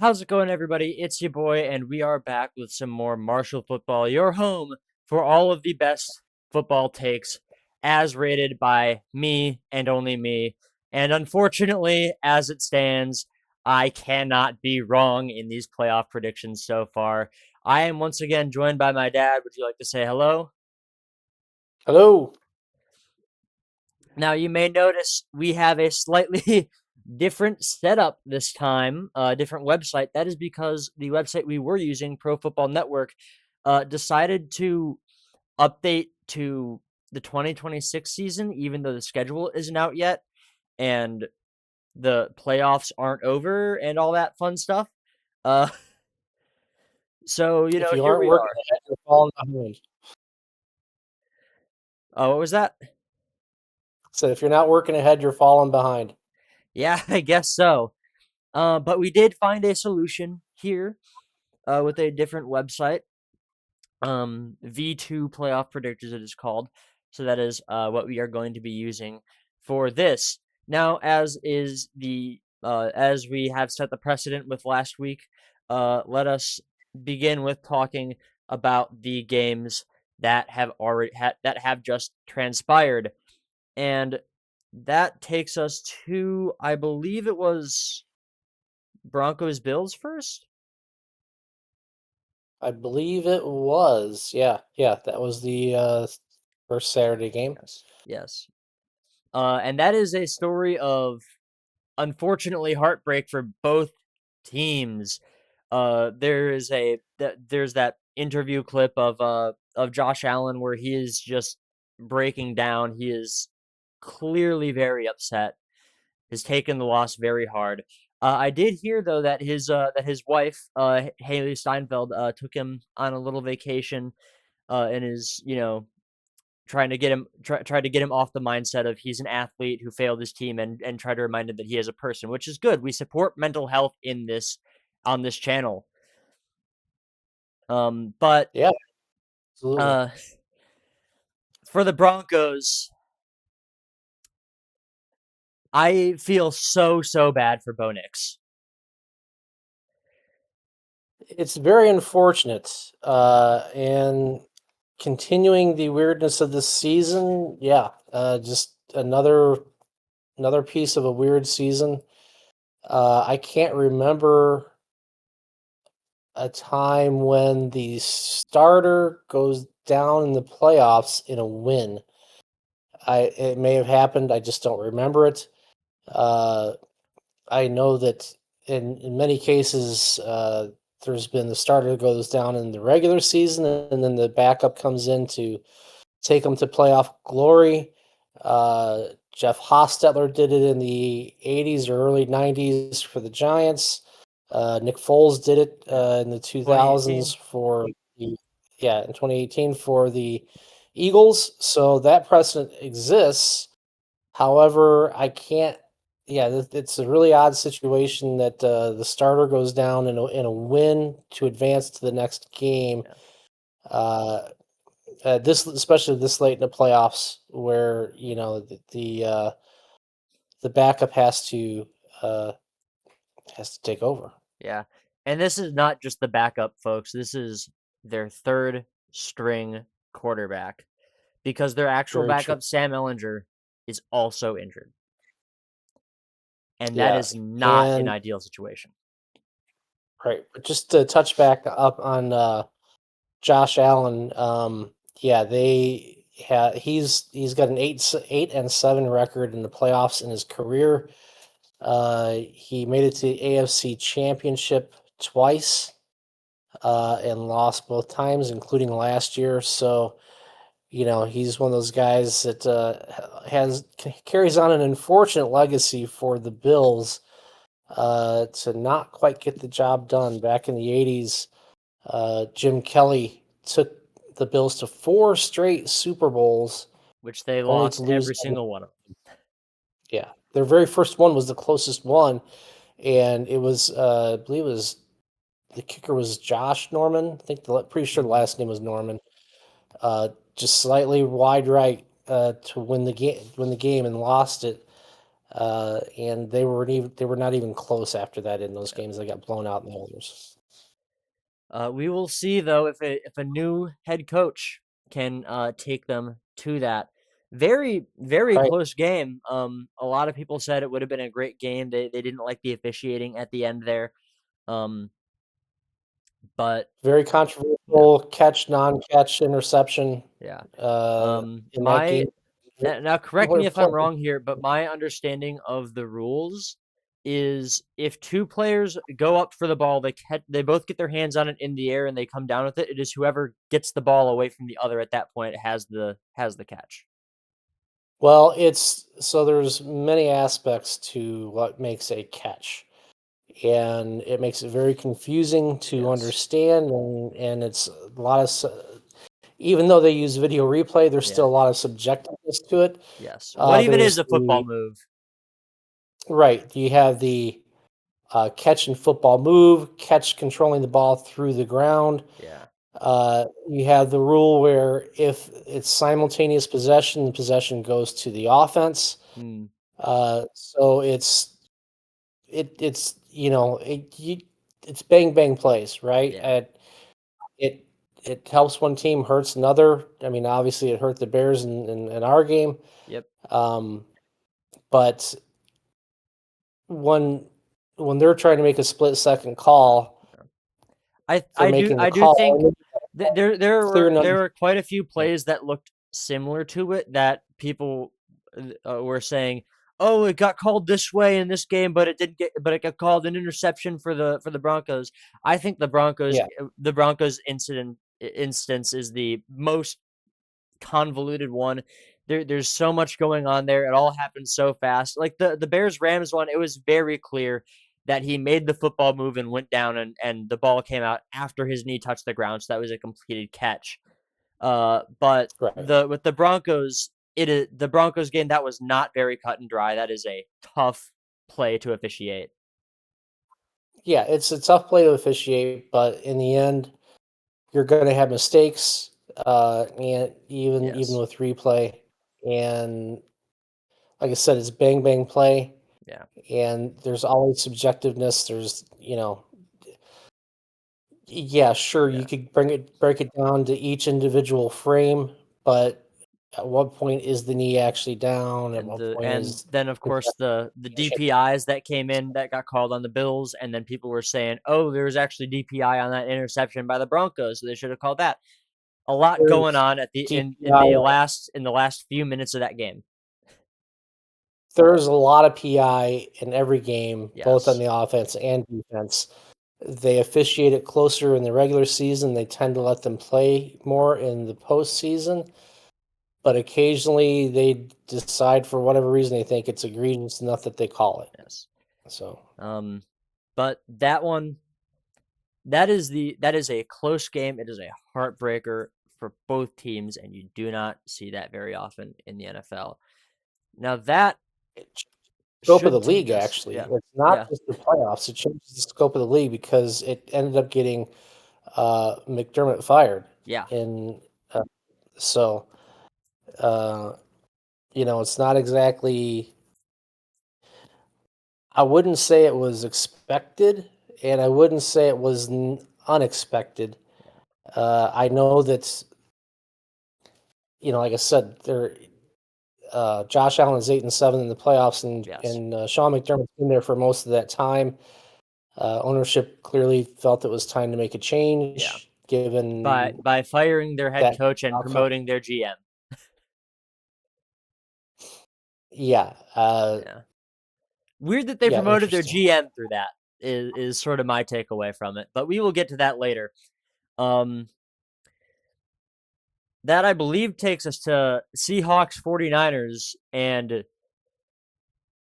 How's it going, everybody? It's your boy, and we are back with some more Marshall football, your home for all of the best football takes, as rated by me and only me. And unfortunately, as it stands, I cannot be wrong in these playoff predictions so far. I am once again joined by my dad. Would you like to say hello? Hello. Now, you may notice we have a slightly different setup this time, a different website. That is because the website we were using, Pro Football Network, decided to update to the 2026 season, even though the schedule isn't out yet and the playoffs aren't over and all that fun stuff. Uh, so, If you here aren't we working are. ahead, you're falling behind. What was that? So if you're not working ahead, you're falling behind. Yeah, I guess so. But we did find a solution here with a different website. V2 Playoff Predictors, it is called. So that is what we are going to be using for this. Now, as we have set the precedent with last week, let us begin with talking about the games that have just transpired, and that takes us to, I believe it was Broncos Bills first. I believe it was. Yeah, that was the first Saturday game. Yes, yes. And that is a story of unfortunately heartbreak for both teams. There's that interview clip of Josh Allen where he is just breaking down. He is clearly very upset. Has taken the loss very hard. I did hear though that his wife Haley Steinfeld took him on a little vacation and is try to get him off the mindset of he's an athlete who failed his team and try to remind him that he is a person, which is good. We support mental health in this on this channel. But Yeah, absolutely. uh for the Broncos, I feel so bad for Bo Nix. It's very unfortunate. And continuing the weirdness of this season, yeah, just another piece of a weird season. I can't remember a time when the starter goes down in the playoffs in a win. It may have happened. I just don't remember it. Uh, I know that in many cases, there's been the starter goes down in the regular season, and then the backup comes in to take them to playoff glory. Jeff Hostetler did it in the '80s or early '90s for the Giants. Nick Foles did it Yeah, in the 2000s 2018. for the yeah in 2018 for the Eagles. So that precedent exists. However, I can't. Yeah, it's a really odd situation that the starter goes down in a win to advance to the next game. Yeah, Uh, this especially this late in the playoffs, where the backup uh, has to take over. yeah. And this is not just the backup, folks. This is their third string quarterback because their actual Very true. backup, Sam Ellinger, is also injured. And that Yeah, is not an and ideal situation. right, but just to touch back up on Josh Allen, yeah, he's got an 8-7 record in the playoffs in his career. He made it to the AFC Championship twice, and lost both times, including last year. So, he's one of those guys that carries on an unfortunate legacy for the Bills, to not quite get the job done. Back in the '80s, Jim Kelly took the Bills to four straight Super Bowls, Which they only to lost lose. every single one of them. Yeah, their very first one was the closest one, and it was, I believe it was the kicker was Josh Norman. I think pretty sure the Mhm. last name was Norman. Just slightly wide right, to win the game and lost it. and they were not even close after that in those games. They got blown out in the others. We will see though if a new head coach can take them to that. Very Right. close game. A lot of people said it would have been a great game. They didn't like the officiating at the end there. Um, but Very yeah, controversial catch, non-catch, interception yeah. in that game. Now correct People are me if I'm playing. wrong here, but my understanding of the rules is if two players go up for the ball, they both get their hands on it in the air and they come down with it. It is whoever gets the ball away from the other at that point has the catch. Well, there's many aspects to what makes a catch, and it makes it very confusing to Yes. understand, and it's a lot of even though they use video replay, there's Yeah. still a lot of subjectiveness to it. Yes. What even is There's a football the move? right. You have the catch and football move, catch controlling the ball through the ground. Yeah. You have the rule where if it's simultaneous possession, the possession goes to the offense. Hmm. So it's it's bang bang plays, right? Yeah. It it helps one team, hurts another. I mean, obviously, it hurt the Bears in our game, Yep. um, but when when they're trying to make a split second call for making the I do think call, clear there enough. were quite a few plays that looked similar to it that people were saying, "Oh, it got called this way in this game, but it got called an interception for the Broncos." I think Yeah, the Broncos instance is the most convoluted one. There's so much going on there. It all happened so fast. Like the Bears Rams one, it was very clear that he made the football move and went down and the ball came out after his knee touched the ground, so that was a completed catch. But right. with the Broncos, it is the Broncos game that was not very cut and dry. That is a tough play to officiate. Yeah, it's a tough play to officiate, but in the end, you're going to have mistakes, and even Yes. with replay, and like I said, it's bang bang play, Yeah. and there's always subjectiveness. There's yeah, sure, you Yeah. could break it down to each individual frame, but at what point is the knee actually down? At what point And is then of the course the possession? DPIs that came in that got called on the Bills, and then people were saying, "Oh, there was actually DPI on that interception by the Broncos, so they should have called that." A lot going There's on at the DPI. in the last few minutes of that game. There's a lot of PI in every game, both on Yes. the offense and defense. They officiate it closer in the regular season. They tend to let them play more in the postseason, but occasionally they decide for whatever reason they think it's egregious enough that they call it. Yes. So Um, but that one that is a close game. It is a heartbreaker for both teams, and you do not see that very often in the NFL. Now that scope of the should league, take us, actually. yeah, It's not yeah, just the playoffs. It changes the scope of the league because it ended up getting McDermott fired. yeah, In so uh, it's not exactly. I wouldn't say it was expected, and I wouldn't say it was unexpected. I know that like I said, there. Josh Allen's 8-7 in the playoffs, yes. and Sean McDermott's been there for most of that time. Ownership clearly felt it was time to make a Yeah. change, given By firing their head that coach and outcome. promoting their GM. Yeah, Yeah. Weird that they yeah, promoted their interesting. GM through that is sort of my takeaway from it. But we will get to that later. Um that I believe takes us to Seahawks 49ers, and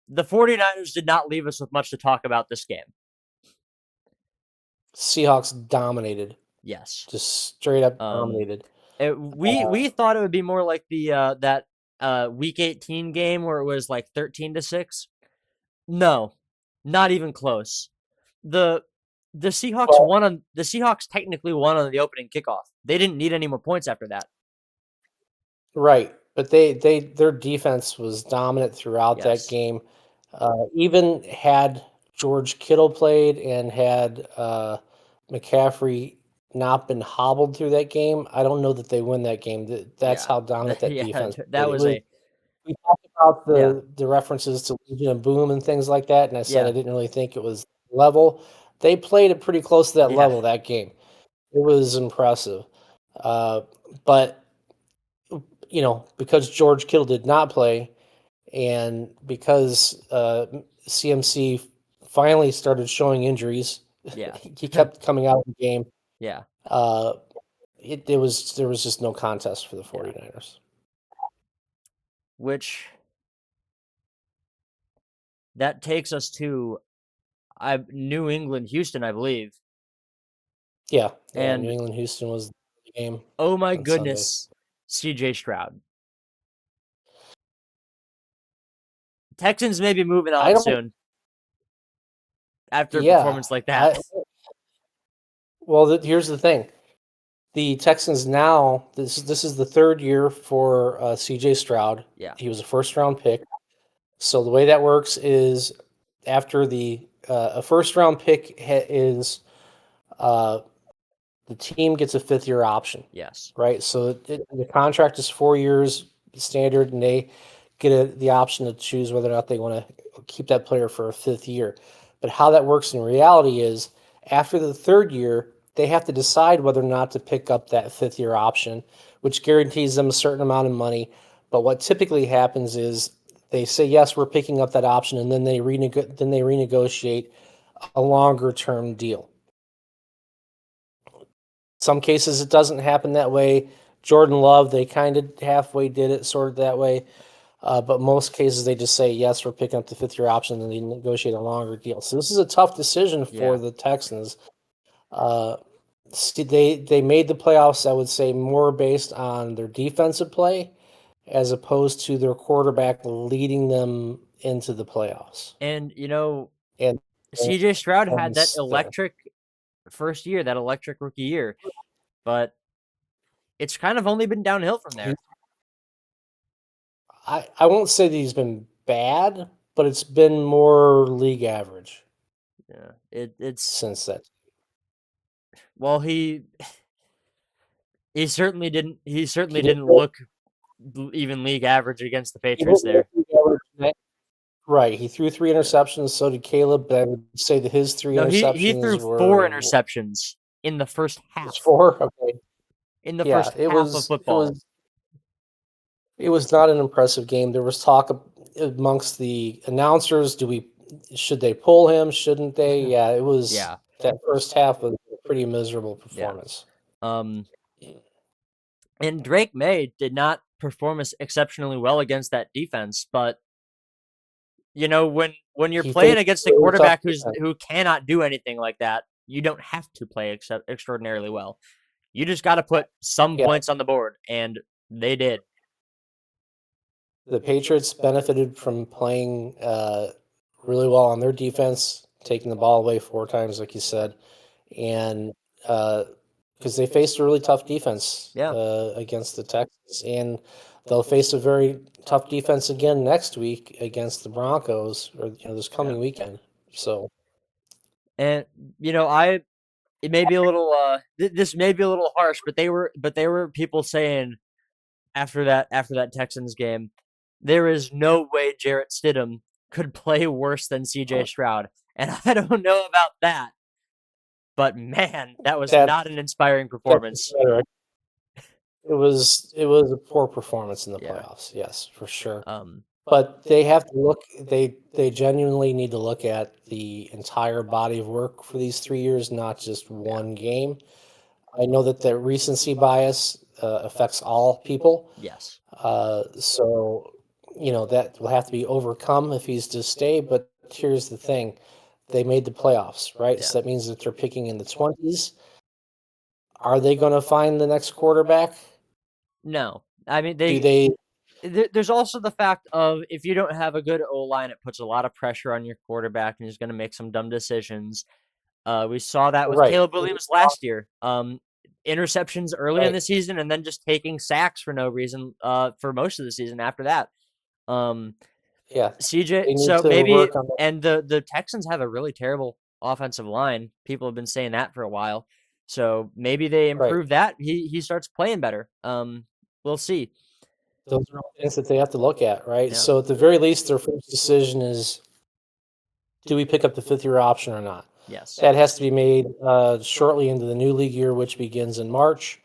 the 49ers did not leave us with much to talk about this game. Seahawks dominated, Yes. just straight up Um dominated. we thought it would be more like the that week 18 game where it was like 13-6. No. Not even close. The Well, The Seahawks technically won on the opening kickoff. They didn't need any more points after that. right, but their defense was dominant throughout that Yes. game. Even had George Kittle played and had McCaffrey not been hobbled through that game, I don't know that they win that game. That's Yeah. how dominant that Yeah, defense that played. It was was a we talked about yeah. the references to Legion of Boom and things like that, and I said I Yeah. didn't really think it was level. They played it pretty close to that Yeah. level that game. It was impressive. Uh, but because George Kittle did not play, and because CMC finally started showing injuries, Yeah. he kept coming out of the game. Yeah. Uh, there was just no contest for the Yeah. 49ers. Which that takes us to New England, Houston, I believe. Yeah, yeah. New And England Houston was the game oh my on Sunday. goodness, CJ Stroud. Texans may be moving I on don't. soon after a Yeah, performance like that. here's the thing. The Texans now, this is the third year for CJ Stroud. Yeah. He was a first round pick. So the way that works is after a first round pick is uh, the team gets a fifth year option, Yes. right? So the contract is 4 years standard, and they get the option to choose whether or not they want to keep that player for a fifth year. But how that works in reality is after the third year, they have to decide whether or not to pick up that fifth year option, which guarantees them a certain amount of money. But what typically happens is they say yes, we're picking up that option, and then they renegotiate a longer term deal. Some cases it doesn't happen that way. Jordan Love, they kind of halfway did it sort of that way. But most cases they just say, yes, we're picking up the fifth year option and they negotiate a longer deal. So this is a tough decision for Yeah. the Texans. Uh, they made the playoffs, I would say, more based on their defensive play as opposed to their quarterback leading them into the playoffs. And And CJ Stroud had that so electric first year, that electric rookie year, but it's kind of only been downhill from he, there. I won't say that he's been bad, but it's been more league average Yeah. It's since that. well, he certainly didn't He look even league average against the didn't Patriots look there. league average. Right, he threw 3 Yeah. interceptions, so did Caleb, but I would say that his 3 No, he threw interceptions four were interceptions in the first it's half. 4? Okay. In the Yeah, first half of football. it was not an impressive game. There was talk amongst the announcers, should they pull him, shouldn't they? Yeah, it was Yeah. that first half was a pretty miserable Yeah. performance. Um and Drake May did not perform exceptionally well against that defense, but when you're He playing faced against a a really tough quarterback defense. who cannot do anything like that, you don't have to play extraordinarily well. You just got to put some Yeah, points on the board, and they did. the Patriots benefited from playing really well on their defense, taking the ball away 4 times, like you said, and because they faced a really tough defense Yeah. against the Texans, and they'll face a very tough defense again next week against the Broncos, or this Yeah. coming weekend. So And I it may be a little this may be a little harsh, but they were people saying after that Texans game, there is no way Jarrett Stidham could play worse than CJ Stroud. And I don't know about that, but man, that was that not an inspiring that's performance. better. It was a poor performance in the Yeah. playoffs, yes, for sure. Um But they have to look. They genuinely need to look at the entire body of work for these 3 years, not just yeah. one game. I know that the recency bias affects all people, Yes. so that will have to be overcome if he's to stay. But here's the thing: they made the playoffs, right? Yeah. So that means that they're picking in the 20s. Are they going to find the next quarterback? No. I mean Do they? there's also the fact of if you don't have a good O line, it puts a lot of pressure on your quarterback, and he's going to make some dumb decisions. We saw that with Right, Caleb Williams last year. Interceptions early in right. the season, and then just taking sacks for no reason for most of the season after that. Um, Yeah, CJ, they need so to maybe, work on that. and the Texans have a really terrible offensive line. People have been saying that for a while. So maybe they Right. improve that. He starts playing better. We'll see. Those are all things that they have to look at, right? Yeah. So at the very least, their first decision is, do we pick up the fifth year option or not? Yes. That has to be made shortly into the new league year, which begins in March.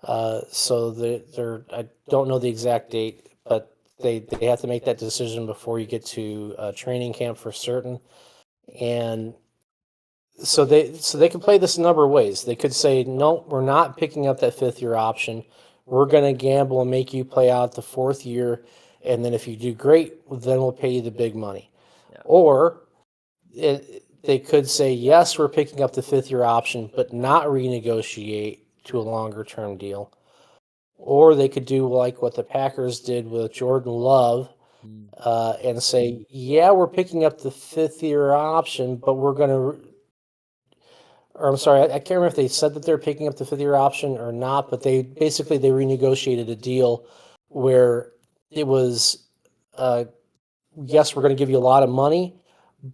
So they're I don't know the exact date, but they have to make that decision before you get to training camp for certain. And so they can play this a number of ways. They could say, no, we're not picking up that fifth year option. We're going to gamble and make you play out the fourth year, and then if you do great, then we'll pay you the big money. Yeah. Or they could say, yes, we're picking up the fifth year option, but not renegotiate to a longer term deal. Or they could do like what the Packers did with Jordan Love Mm. and say, yeah, we're picking up the fifth year option, but we're going to, or I'm sorry, I can't remember if they said that they're picking up the fifth year option or not, but they basically they renegotiated a deal where it was, yes, we're going to give you a lot of money,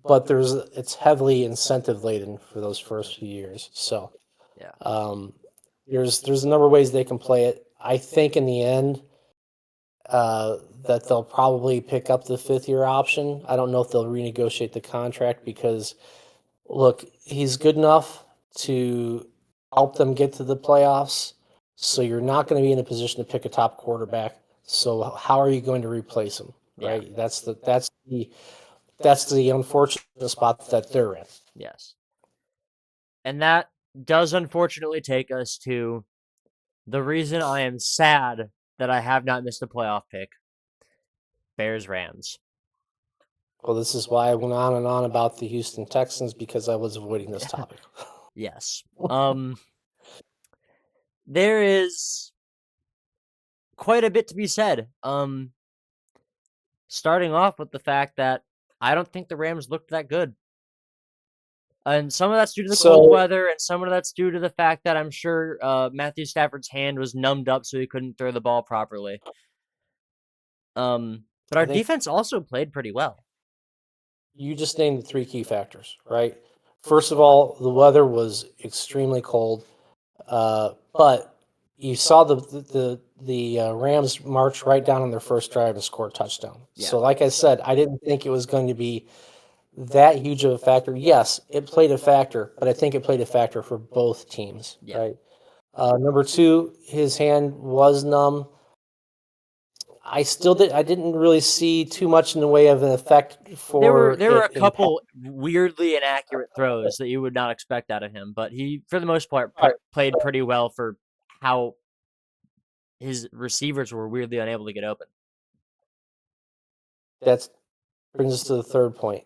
but it's heavily incentive laden for those first few years. So Yeah. there's a number of ways they can play it. I think in the end that they'll probably pick up the fifth year option. I don't know if they'll renegotiate the contract because look, he's good enough to help them get to the playoffs. So you're not going to be in a position to pick a top quarterback. So how are you going to replace him? Yeah. Right? That's the unfortunate spot that they're in. Yes. And that does unfortunately take us to the reason I am sad that I have not missed a playoff pick. Bears Rams. Well, this is why I went on and on about the Houston Texans because I was avoiding this topic. Yes. There is quite a bit to be said. Starting off with the fact that I don't think the Rams looked that good. And some of that's due to the cold So weather, and some of that's due to the fact that I'm sure Matthew Stafford's hand was numbed up so he couldn't throw the ball properly. But our I think defense also played pretty well. you just named the three key factors, right? First of all, the weather was extremely cold, but you saw the Rams march right down on their first drive and score a touchdown. Yeah. So, like I said, I didn't think it was going to be that huge of a factor. Yes, it played a factor, but I think it played a factor for both teams, Yeah. right? Number two, his hand was numb. I didn't really see too much in the way of an effect for There were a it in. couple weirdly inaccurate throws that you would not expect out of him, but he, for the most part, Right. played pretty well for how his receivers were weirdly unable to get open. That brings us to the third point.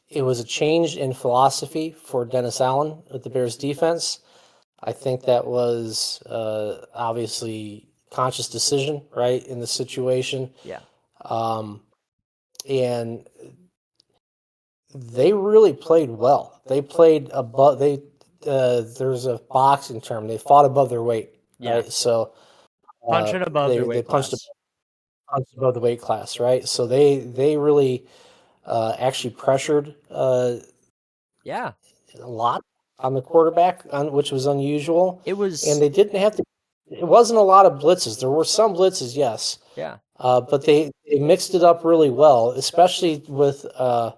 It was a change in philosophy for Dennis Allen with the Bears defense. I think that was obviously conscious decision, right, in the situation. Yeah. And they really played well. They played above. There's a boxing term. They fought above their weight, right? Yeah. So Punching above their they weight punched class. above the weight class, right? So they really actually pressured Yeah. a lot on the quarterback, which was unusual. It was. And they didn't have to. It wasn't a lot of blitzes. There were some blitzes, yes, Yeah. but they mixed it up really well, especially with Kyler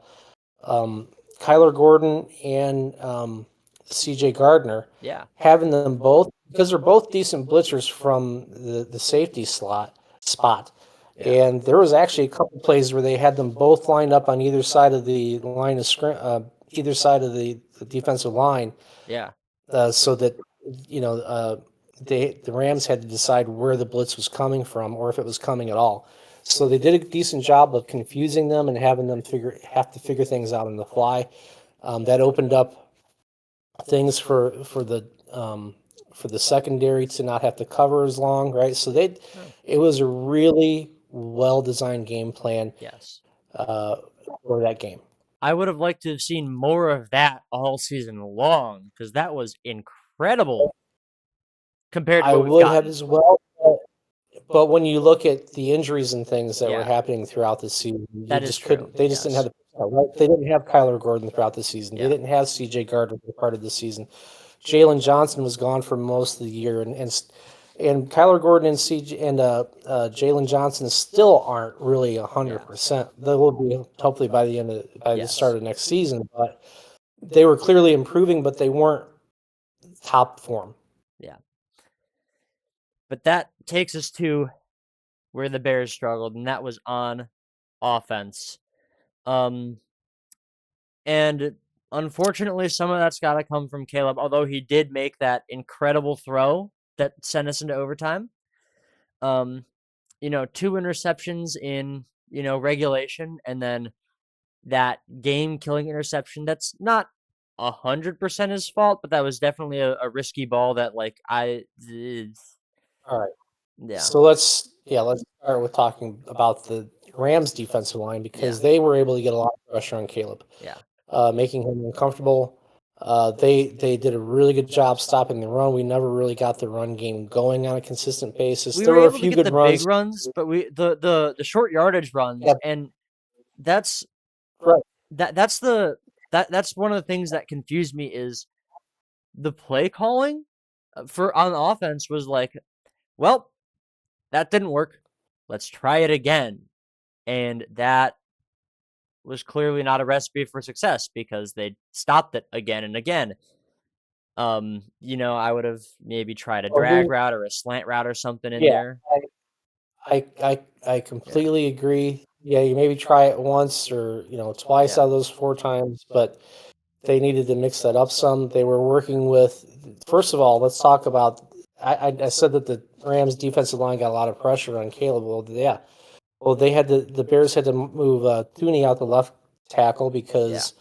Gordon and C.J. Gardner. Yeah. Having them both because they're both decent blitzers from the safety spot. Yeah. And there was actually a couple plays where they had them both lined up on either side of the line of either side of the defensive line, Yeah. so that the Rams had to decide where the blitz was coming from or if it was coming at all. So they did a decent job of confusing them and having them have to figure things out on the fly. That opened up things for the secondary to not have to cover as long, right? So it was a really well designed game plan Yes. for that game. I would have liked to have seen more of that all season long because that was incredible compared to I what we've would have gotten. as well, but when you look at the injuries and things that were Yeah, happening throughout the season, you that is just true. couldn't. They just didn't have Yes. the right. They didn't have Kyler Gordon throughout the season. They Yeah. didn't have C.J. Gardner for part of the season. Jalen Johnson was gone for most of the year, and Kyler Gordon and CJ and Jalen Johnson still aren't really Yeah. 100%. They will be hopefully by the start Yes. of next season, but they were clearly improving, but they weren't top form. Yeah. But that takes us to where the Bears struggled, and that was on offense. And unfortunately, some of that's got to come from Caleb, although he did make that incredible throw that sent us into overtime. You know, 2 interceptions in, you know, regulation, and then that game-killing interception that's not 100% his fault, but that was definitely a risky ball that, like, All right. yeah. So let's start with talking about the Rams defensive line Yeah. because they were able to get a lot of pressure on Caleb, Yeah. making him uncomfortable. They did a really good job stopping the run. We never really got the run game going on a consistent basis. We There were were a able to few get good the big runs. runs, but the short yardage runs, Yeah, and that's right. that's that's one of the things that confused me is the play calling for on offense was like, well, that didn't work. Let's try it again. And that was clearly not a recipe for success because they stopped it again and again. You know, I would have maybe tried a drag route or a slant route or something in Yeah, there. I Yeah. completely agree. Yeah, you maybe try it once or twice Yeah. out of those 4 times, but they needed to mix that up some. They were working with. First of all, let's talk about. I said that the Rams defensive line got a lot of pressure on Caleb. Well, yeah. Well, the Bears had to move Thuney out the left tackle Yeah. because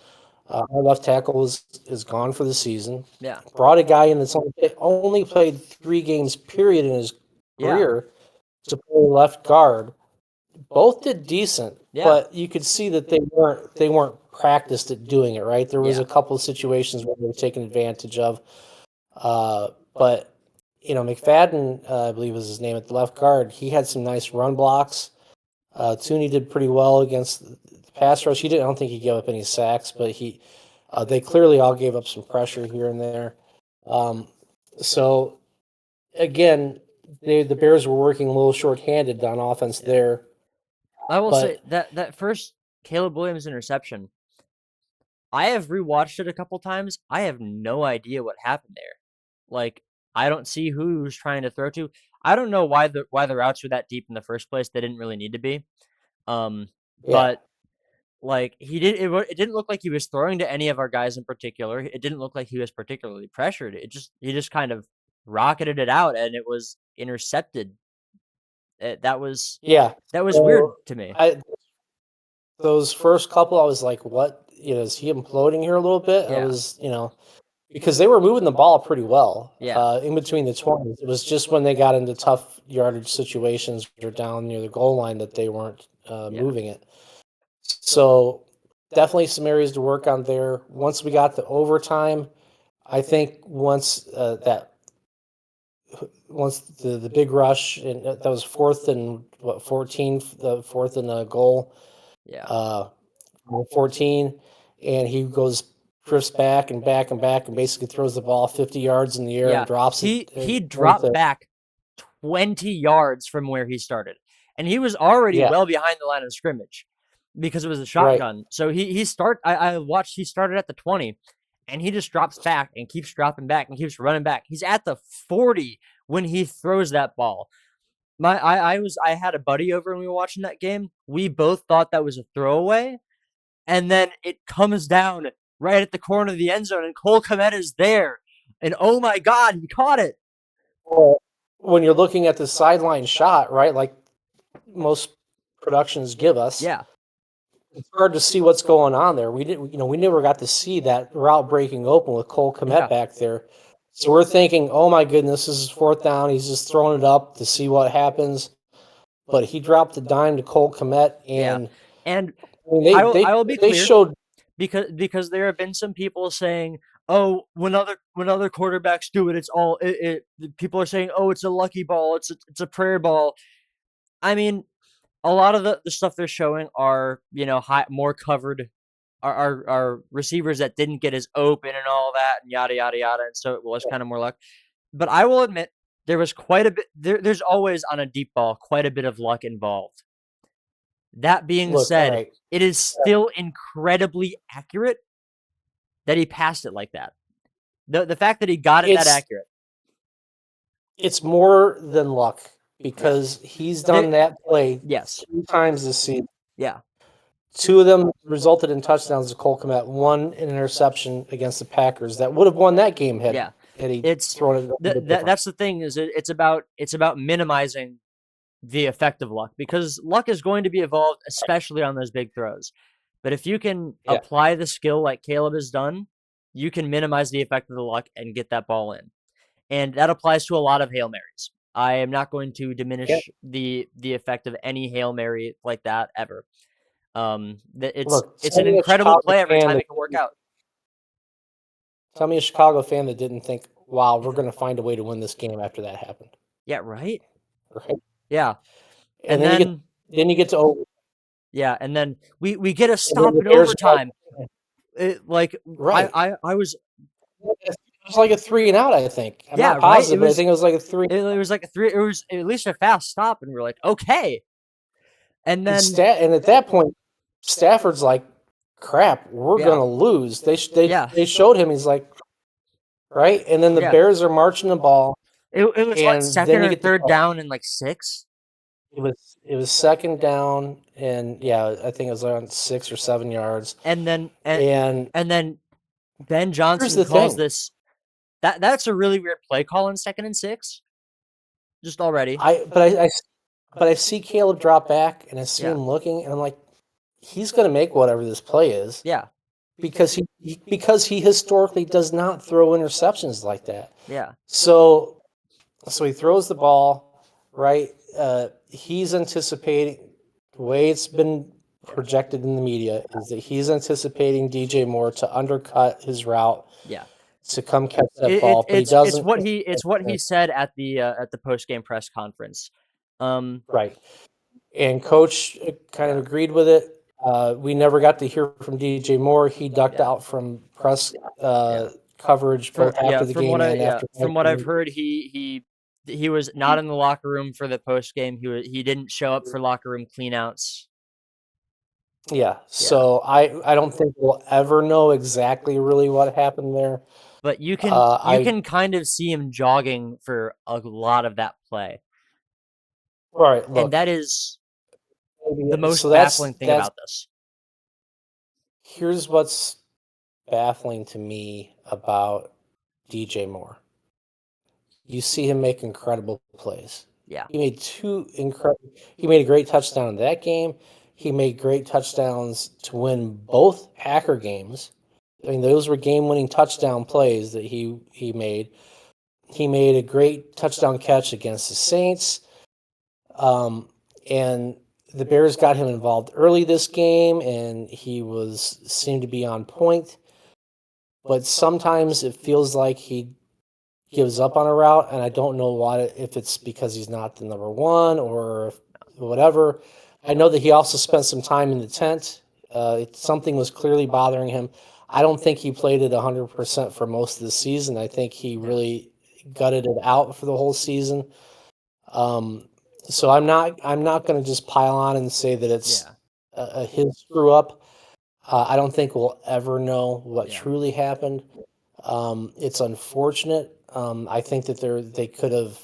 our left tackle is gone for the season. Yeah. Brought a guy in that's only played 3 games period in his Yeah. career to play left guard. Both did decent, Yeah. but you could see that they weren't practiced at doing it, right? There was Yeah. a couple of situations where they were taken advantage of. But McFadden, I believe was his name at the left guard, he had some nice run blocks. Tooney did pretty well against the pass rush. I don't think he gave up any sacks, but they clearly all gave up some pressure here and there. So again, the Bears were working a little shorthanded on offense there. I will say But that first Caleb Williams interception, I have rewatched it a couple times. I have no idea what happened there. Like, I don't see who he was trying to throw to. I don't know why the routes were that deep in the first place. They didn't really need to be. yeah, But like it didn't look like he was throwing to any of our guys in particular. It didn't look like he was particularly pressured. He just kind of rocketed it out and it was intercepted. That was yeah. weird So to me. those first couple, I was like, "What? Is he imploding here a little bit?" I Yeah. was, because they were moving the ball pretty well Yeah. in between the 20s. It was just when they got into tough yardage situations or down near the goal line that they weren't Yeah. moving it. So definitely some areas to work on there. Once we got to overtime, I think once the big rush and that was fourth and 14, the fourth and a goal, Yeah. 14, and he goes drifts back and back and back and basically throws the ball 50 yards in the air Yeah. and drops it. He dropped back 20 yards from where he started. And he was already Yeah, well behind the line of scrimmage because it was a right. shotgun. So I watched he started at the 20 and he just drops back and keeps dropping back and keeps running back. He's at the 40 when he throws that ball. I had a buddy over and we were watching that game. We both thought that was a throwaway, and then it comes down right at the corner of the end zone, and Cole Kmet is there. And oh my God, he caught it. Well, when you're looking at the sideline shot, right, like most productions give us, Yeah. it's hard to see what's going on there. We never got to see that route breaking open with Cole Kmet Yeah. back there. So we're thinking, oh my goodness, this is fourth down. He's just throwing it up to see what happens. But he dropped the dime to Cole Kmet, Yeah. and And I mean, I will be they clear showed. because there have been some people saying, "Oh, when other quarterbacks do it, it's all it." People are saying, "Oh, it's a lucky ball. It's a prayer ball." I mean, a lot of the stuff they're showing are, more covered are receivers that didn't get as open and all that and yada yada yada, and so it was kind of more luck. But I will admit there was quite a bit there's always on a deep ball quite a bit of luck involved. That being Look, all said, right. it is still incredibly accurate that he passed it like that. The fact that he got it that It's accurate. it's more than luck Yeah. because he's There, done that play yes. 3 times this season. Yeah. 2 of them resulted in touchdowns to Cole Kmet, 1 an interception against the Packers that would have won that game Yeah. had he It's thrown it a little bit different. that's the thing is it's about minimizing the effect of luck because luck is going to be evolved, especially on those big throws. But if you can Yeah. apply the skill like Caleb has done, you can minimize the effect of the luck and get that ball in. And that applies to a lot of Hail Marys. I am not going to Yeah. diminish the effect of any Hail Mary like that ever. It's Look, it's an incredible play every time it can work out. tell me a Chicago fan that didn't think, "Wow, we're going to find a way to win this game after that happened." Yeah, right? Right? Yeah. And And then then you get to over, yeah, and then we get a and then stop the in Bears are overtime. Like right. I was It was like a 3 and out, I think. I'm yeah, not right? positive, but I think it was like a 3. It was like a three. It was at least a fast stop, and we're like, okay. And then And at that point, Stafford's like, "Crap, we're yeah, gonna lose." yeah, They showed him. He's like, right, and then the yeah. Bears are marching the ball, It was what and then second you or get the third call. down and like six. It was second down, and yeah, I think it was around 6 or 7 yards. And then and And and then Ben here's Johnson the calls thing: this that's a really weird play call in second and six. Just already. I but I see Caleb drop back, and I see Yeah. him looking, and I'm like, he's gonna make whatever this play is. Yeah. Because because he historically does not throw interceptions like that. Yeah. So he throws the ball, right? He's anticipating the way it's been projected in the media is that he's anticipating DJ Moore to undercut his route Yeah. to come catch that ball, but he It's doesn't. what he said at the post game press conference. Right. And coach kind of Yeah. agreed with it. We never got to hear from DJ Moore. He ducked Yeah. out from press Yeah. coverage both after the game and after. From what I've heard, he was not in the locker room for the post game. He didn't show up for locker room cleanouts. Yeah. Yeah. So I don't think we'll ever know exactly really what happened there. But you I can kind of see him jogging for a lot of that play. all right. And Look, that is the so most baffling thing that's about this. here's what's baffling to me about DJ Moore. You see him make incredible plays. Yeah. He made 2 incredible. He made a great touchdown in that game. He made great touchdowns to win both Packer games. I mean, those were game-winning touchdown plays that he made. He made a great touchdown catch against the Saints. And the Bears got him involved early this game, and he seemed to be on point. But sometimes it feels like he gives up on a route, and I don't know why, if it's because he's not the number one or whatever. I know that he also spent some time in the tent. Something was clearly bothering him. I don't think he played it 100% for most of the season. I think he really gutted it out for the whole season. So I'm not going to just pile on and say that it's Yeah. his screw up. I don't think we'll ever know what Yeah. truly happened. It's unfortunate. I think that they could have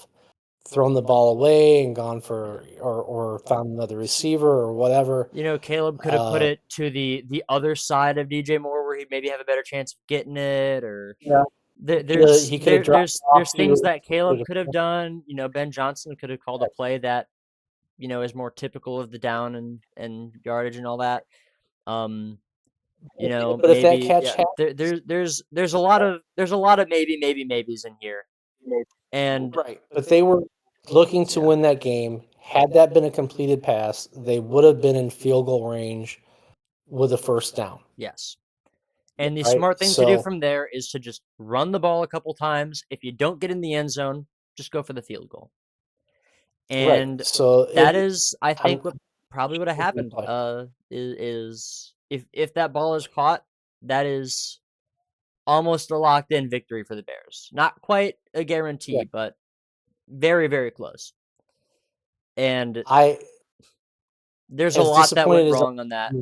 thrown the ball away and gone for or found another receiver or whatever. Caleb could have put Uh, it to the other side of DJ Moore where he'd maybe have a better chance of getting it, or yeah, he could have dropped it off there's things to. that Caleb could have done. Ben Johnson could have called a play that is more typical of the down and yardage and all that. Um, But if that maybe catch yeah. happened, There's a lot of maybes in here, and right? But they were looking to yeah, win that game. Had that been a completed pass, they would have been in field goal range with a first down, yes. And the right? smart thing to do So from there is to just run the ball a couple times. If you don't get in the end zone, just go for the field goal. Right. And So that is, I I'm think, what probably would have I'm gonna happened. play. Is if that ball is caught, that is almost a locked in victory for the Bears. Not quite a Yeah. guarantee, but very, very close. And I there's a as lot that went disappointed as wrong on that.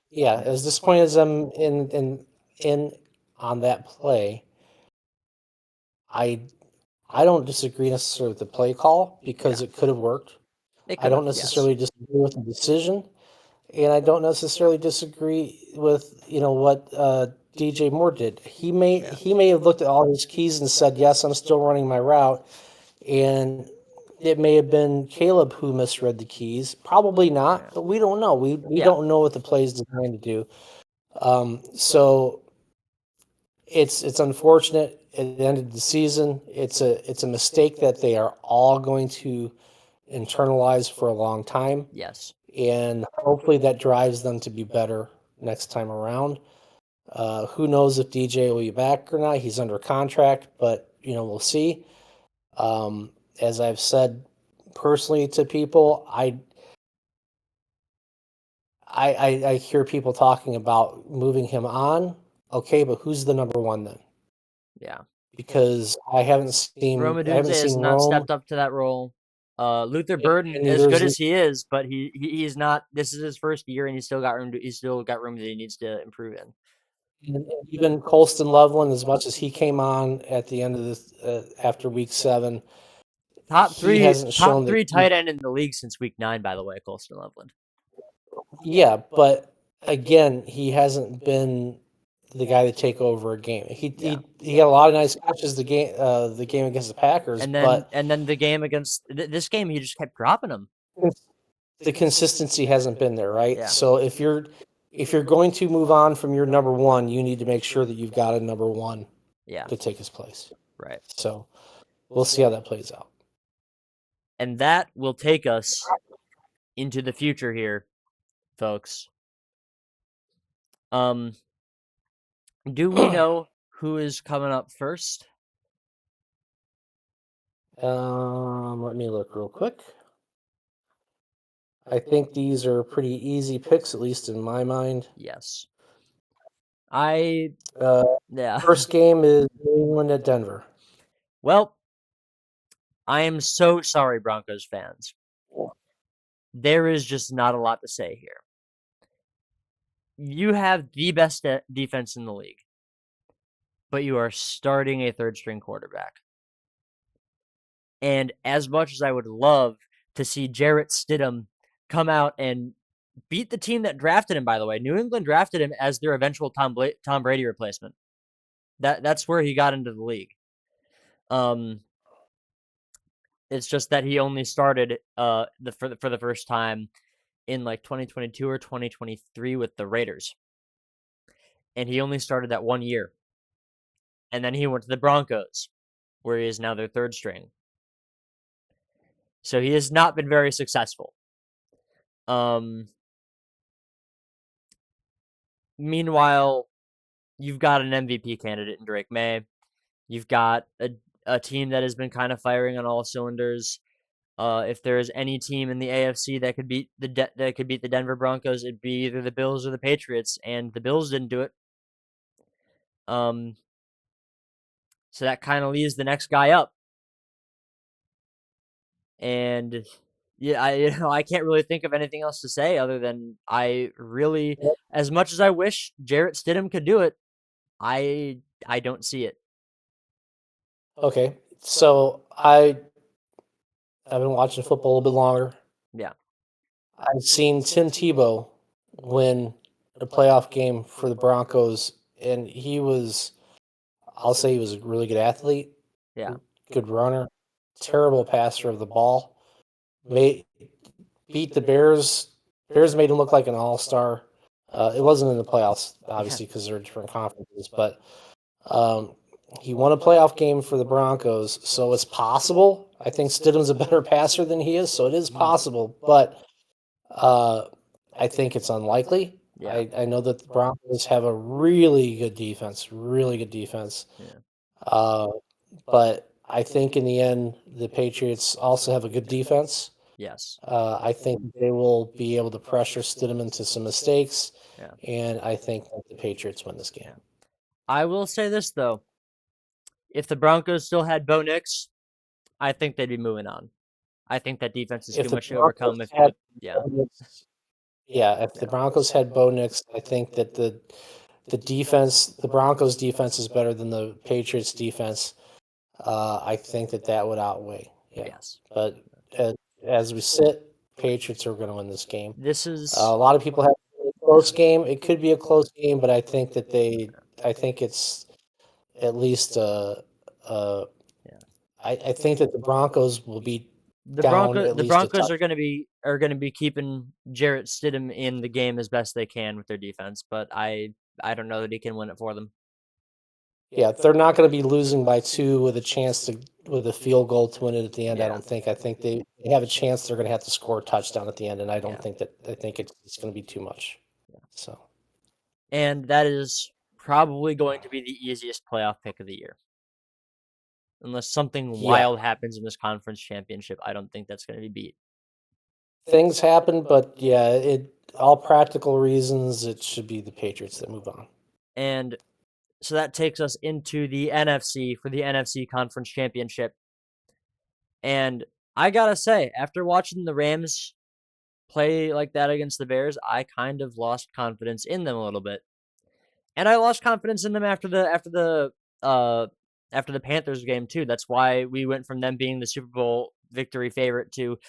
yeah, as disappointed as I'm in on that play, I I don't disagree necessarily with the play call Yeah, because it could have worked. it I could don't have. Yes. necessarily disagree with the decision, and I don't necessarily disagree with what DJ Moore did. Yeah. He may have looked at all his keys and said, "Yes, I'm still running my route," and it may have been Caleb who misread the keys. Probably not, Yeah. but we don't know. We Yeah. don't know what the play is designed to do. So it's unfortunate. It ended the season. It's a mistake that they are all going to internalize for a long time, Yes. and hopefully that drives them to be better next time around. Who knows if DJ will be back or not? He's under contract, but we'll see. As I've said personally to people, I hear people talking about moving him on. Okay, but who's the number one then? Yeah. Because Rome I haven't Odunze has seen not Rome, stepped up to that role. Luther Burden, and as neither good is as he is, but he's not. This is his first year, and he's still got room that he needs to improve in. and even Colston Loveland. As much as he came on at the end of this after week 7, he hasn't Top shown that. three tight end in the league since week 9. By the way, Colston Loveland. Yeah, but again, he hasn't been the guy to take over a game. Yeah. He had a lot of nice catches the game against the Packers, but And then the game against this game, he just kept dropping them. the consistency hasn't been there, right? Yeah. So if you're going to move on from your number one, you need to make sure that you've got a number one Yeah. to take his place. Right. So we'll see how that plays out. And that will take us into the future here, folks. Do we know who is coming up first? Let me look real quick. I think these are pretty easy picks, at least in my mind. Yes. Uh, Yeah. First game is New England at Denver. Well, I am so sorry, Broncos fans. There is just not a lot to say here. You have the best defense in the league, but you are starting a third string quarterback. And as much as I would love to see Jarrett Stidham come out and beat the team that drafted him, by the way, New England drafted him as their eventual Tom Brady replacement. That's where he got into the league. It's just that he only started for the first time in like 2022 or 2023 with the Raiders. And he only started that 1 year. And then he went to the Broncos, where he is now their third string. So he has not been very successful. Meanwhile, you've got an MVP candidate in Drake May. You've got a team that has been kind of firing on all cylinders. If there is any team in the AFC that could beat the Denver Broncos, it'd be either the Bills or the Patriots, and the Bills didn't do it. So that kind of leaves the next guy up. And yeah, I can't really think of anything else to say other than I really, as much as I wish Jarrett Stidham could do it, I don't see it. Okay, so I've been watching football a little bit longer. Yeah. I've seen Tim Tebow win a playoff game for the Broncos, and I'll say he was a really good athlete, Yeah. good runner, terrible passer of the ball. Beat the Bears. Bears made him look like an all-star. It wasn't in the playoffs, obviously, because they're different conferences, but um, he won a playoff game for the Broncos, so it's possible. I think Stidham's a better passer than he is, so it is possible, but I think it's unlikely. Yeah. I know that the Broncos have a really good defense, Yeah. but I think in the end, the Patriots also have a good defense. Yes. I think they will be able to pressure Stidham into some mistakes, Yeah. and I think that the Patriots win this game. Yeah. I will say this though. If the Broncos still had Bo Nix, I think they'd be moving on. I think that defense is If too the much to overcome Broncos if had with yeah. Bo Nix, yeah, if the Broncos had Bo Nix, I think that the defense, the Broncos defense is better than the Patriots defense. I think that that would outweigh. Yeah, Yes. but as we sit, Patriots are going to win this game. This A is lot of people have a close game. It could be a close game, but I think that I think it's at least uh, yeah. I think that the Broncos will be The down Bronco at the least a Broncos touch. are gonna be keeping Jarrett Stidham in the game as best they can with their defense, but I don't know that he can win it for them. Yeah, they're not going to be losing by 2 with a chance to with a field goal to win it at the end. I Yeah. don't think. I think they have a chance. They're going to have to score a touchdown at the end, and I Yeah. don't think that. I think it's going to be too much. So And that is probably going to be the easiest playoff pick of the year. Unless something yeah, wild happens in this conference championship, I don't think that's going to be beat. things happen, but yeah, it all practical reasons it should be the Patriots that move on. And so that takes us into the NFC for the NFC Conference Championship. And I gotta say, after watching the Rams play like that against the Bears, I kind of lost confidence in them a little bit. And I lost confidence in them uh after the Panthers game too. That's why we went from them being the Super Bowl victory favorite to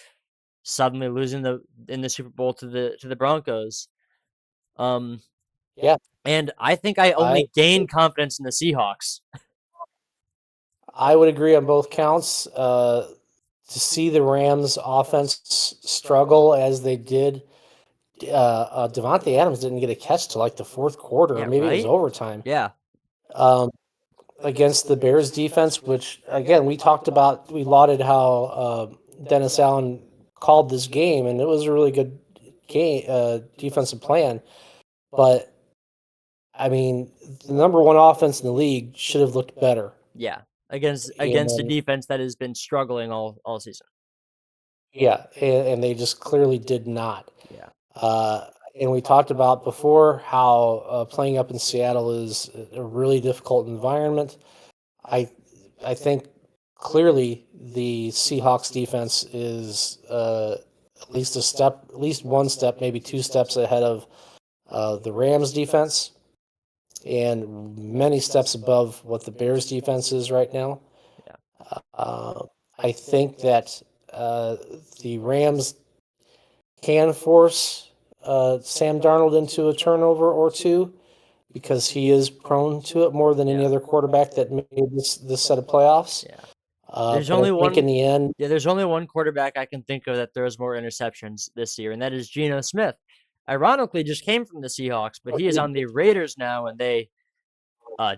suddenly losing in the Super Bowl to the Broncos. Um Yeah, and I think I I only gained confidence in the Seahawks. I would agree on both counts. To see the Rams offense struggle as they did, Devontae Adams didn't get a catch till like the fourth quarter, or Yeah, maybe it was right? overtime. Yeah. Um, Against the Bears defense, which again we talked about, we lauded how Dennis Allen called this game, and it was a really good game defensive plan. But I mean, the number one offense in the league should have looked better. Yeah. Against a And defense that has been struggling all season. yeah, and they just clearly did not. Yeah. Uh, and we talked about before how playing up in Seattle is a really difficult environment. I I think clearly the Seahawks defense is at least one step, maybe two steps ahead of the Rams defense, and many steps above what the Bears defense is right now. Yeah. Uh, I think that the Rams can force Sam Darnold into a turnover or two because he is prone to it more than any Yeah. other quarterback that made this set of playoffs. Yeah. There's But I only think in one the end, Yeah, there's only one quarterback I can think of that throws more interceptions this year, and that is Geno Smith. Ironically, just came from the Seahawks, but he is on the Raiders now, and they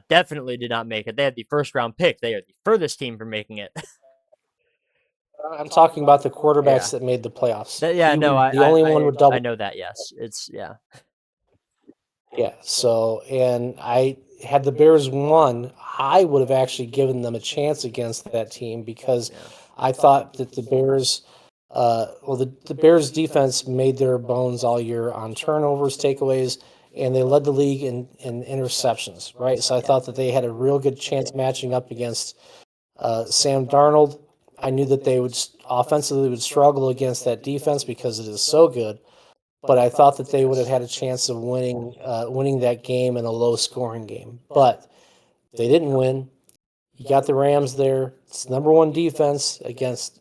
definitely did not make it. They had the first round pick. They are the furthest team from making it. I'm talking about the Yeah. quarterbacks that made the playoffs. Yeah, He no, was I, the I, only one I, with I double. know that. Yes, it's yeah, Yeah. So, and I had the Bears won, I would have actually given them a chance against that team because yeah, I thought that the Bears, the Bears defense made their bones all year on turnovers, takeaways, and they led the league in interceptions, right? So I yeah, thought that they had a real good chance matching up against Sam Darnold. I knew that they would offensively would struggle against that defense because it is so good. But I thought that they would have had a chance of winning that game in a low scoring game. But they didn't win. You got the Rams there. It's number one defense against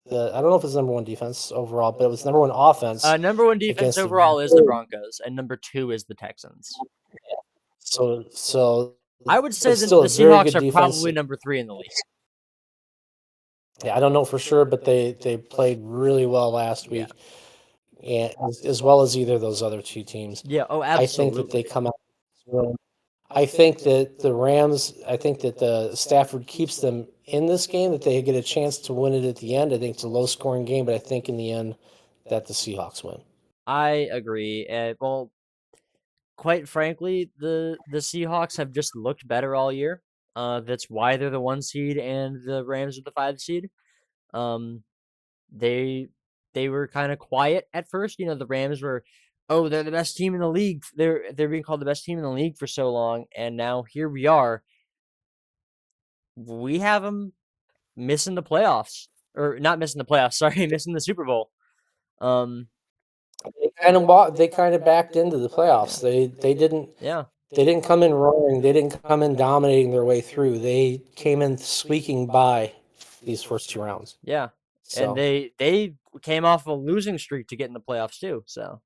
the. I don't know if it's number one defense overall, but it was number one offense Number one defense against the. overall is the Broncos, and number two is the Texans. So, I would say but that still the a very Seahawks good are defense. probably number three in the league. Yeah, I don't know for sure, but they played really well last Yeah, week, and as well as either of those other two teams. yeah. Oh, I think that they absolutely. come out. I think that the Rams, I think that the Stafford keeps them in this game, that they get a chance to win it at the end. I think it's a low scoring game, but I think in the end that the Seahawks win. I agree. Well, quite frankly, the Seahawks have just looked better all year. That's why they're the 1 seed and the Rams are the 5 seed. Um, they they were kind of quiet at first. You know, the Rams were, oh, they're the best team in the league. They're being called the best team in the league for so long, and now here we are. We have them missing the playoffs, or not missing the playoffs. Sorry, missing the Super Bowl. Um, They kind of backed into the playoffs. yeah, They didn't come in roaring. They didn't come in dominating their way through. They came in squeaking by these first 2 rounds. yeah, and So, they came off a losing streak to get in the playoffs too. So,